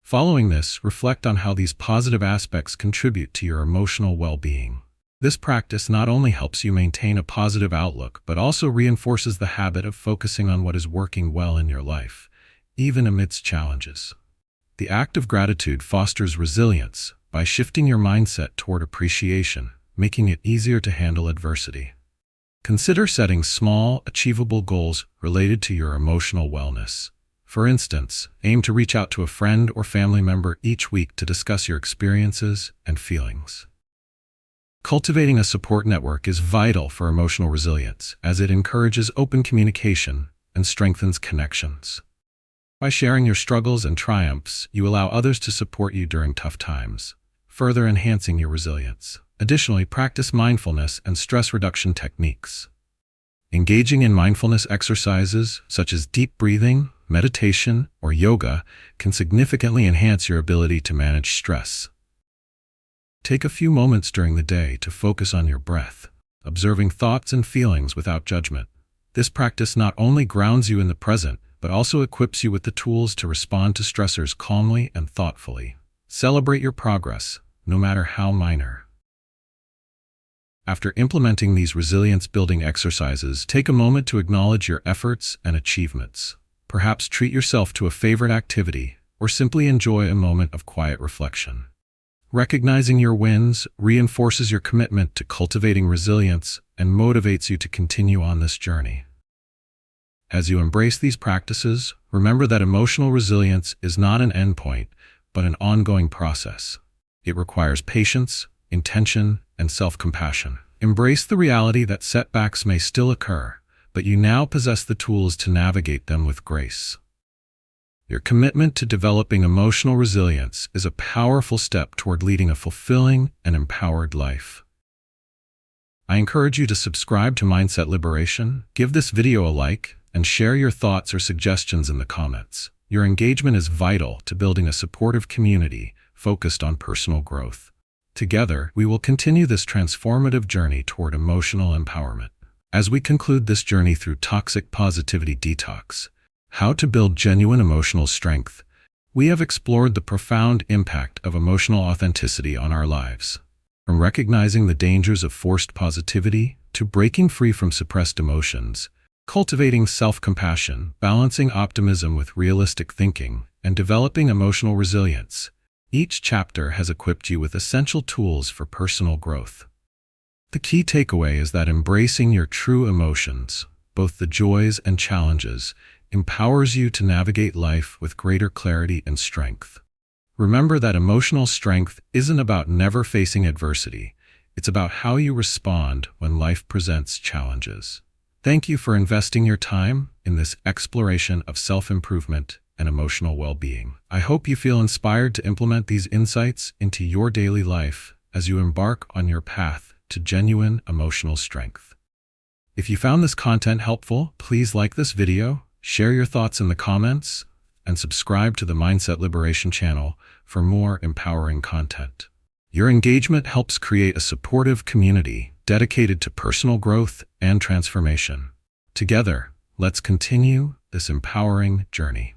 Following this, reflect on how these positive aspects contribute to your emotional well-being. This practice not only helps you maintain a positive outlook, but also reinforces the habit of focusing on what is working well in your life, even amidst challenges. The act of gratitude fosters resilience by shifting your mindset toward appreciation, making it easier to handle adversity. Consider setting small, achievable goals related to your emotional wellness. For instance, aim to reach out to a friend or family member each week to discuss your experiences and feelings. Cultivating a support network is vital for emotional resilience, as it encourages open communication and strengthens connections. By sharing your struggles and triumphs, you allow others to support you during tough times, further enhancing your resilience. Additionally, practice mindfulness and stress reduction techniques. Engaging in mindfulness exercises, such as deep breathing, meditation, or yoga, can significantly enhance your ability to manage stress. Take a few moments during the day to focus on your breath, observing thoughts and feelings without judgment. This practice not only grounds you in the present, but also equips you with the tools to respond to stressors calmly and thoughtfully. Celebrate your progress, no matter how minor. After implementing these resilience-building exercises, take a moment to acknowledge your efforts and achievements. Perhaps treat yourself to a favorite activity, or simply enjoy a moment of quiet reflection. Recognizing your wins reinforces your commitment to cultivating resilience and motivates you to continue on this journey. As you embrace these practices, remember that emotional resilience is not an endpoint, but an ongoing process. It requires patience, intention, and self-compassion. Embrace the reality that setbacks may still occur, but you now possess the tools to navigate them with grace. Your commitment to developing emotional resilience is a powerful step toward leading a fulfilling and empowered life. I encourage you to subscribe to Mindset Liberation, give this video a like, and share your thoughts or suggestions in the comments. Your engagement is vital to building a supportive community focused on personal growth. Together, we will continue this transformative journey toward emotional empowerment. As we conclude this journey through Toxic Positivity Detox, how to build genuine emotional strength, we have explored the profound impact of emotional authenticity on our lives. From recognizing the dangers of forced positivity to breaking free from suppressed emotions, cultivating self-compassion, balancing optimism with realistic thinking, and developing emotional resilience, each chapter has equipped you with essential tools for personal growth. The key takeaway is that embracing your true emotions, both the joys and challenges, empowers you to navigate life with greater clarity and strength. Remember that emotional strength isn't about never facing adversity. It's about how you respond when life presents challenges. Thank you for investing your time in this exploration of self-improvement and emotional well-being. I hope you feel inspired to implement these insights into your daily life as you embark on your path to genuine emotional strength. If you found this content helpful, please like this video, share your thoughts in the comments, and subscribe to the Mindset Liberation channel for more empowering content. Your engagement helps create a supportive community dedicated to personal growth and transformation. Together, let's continue this empowering journey.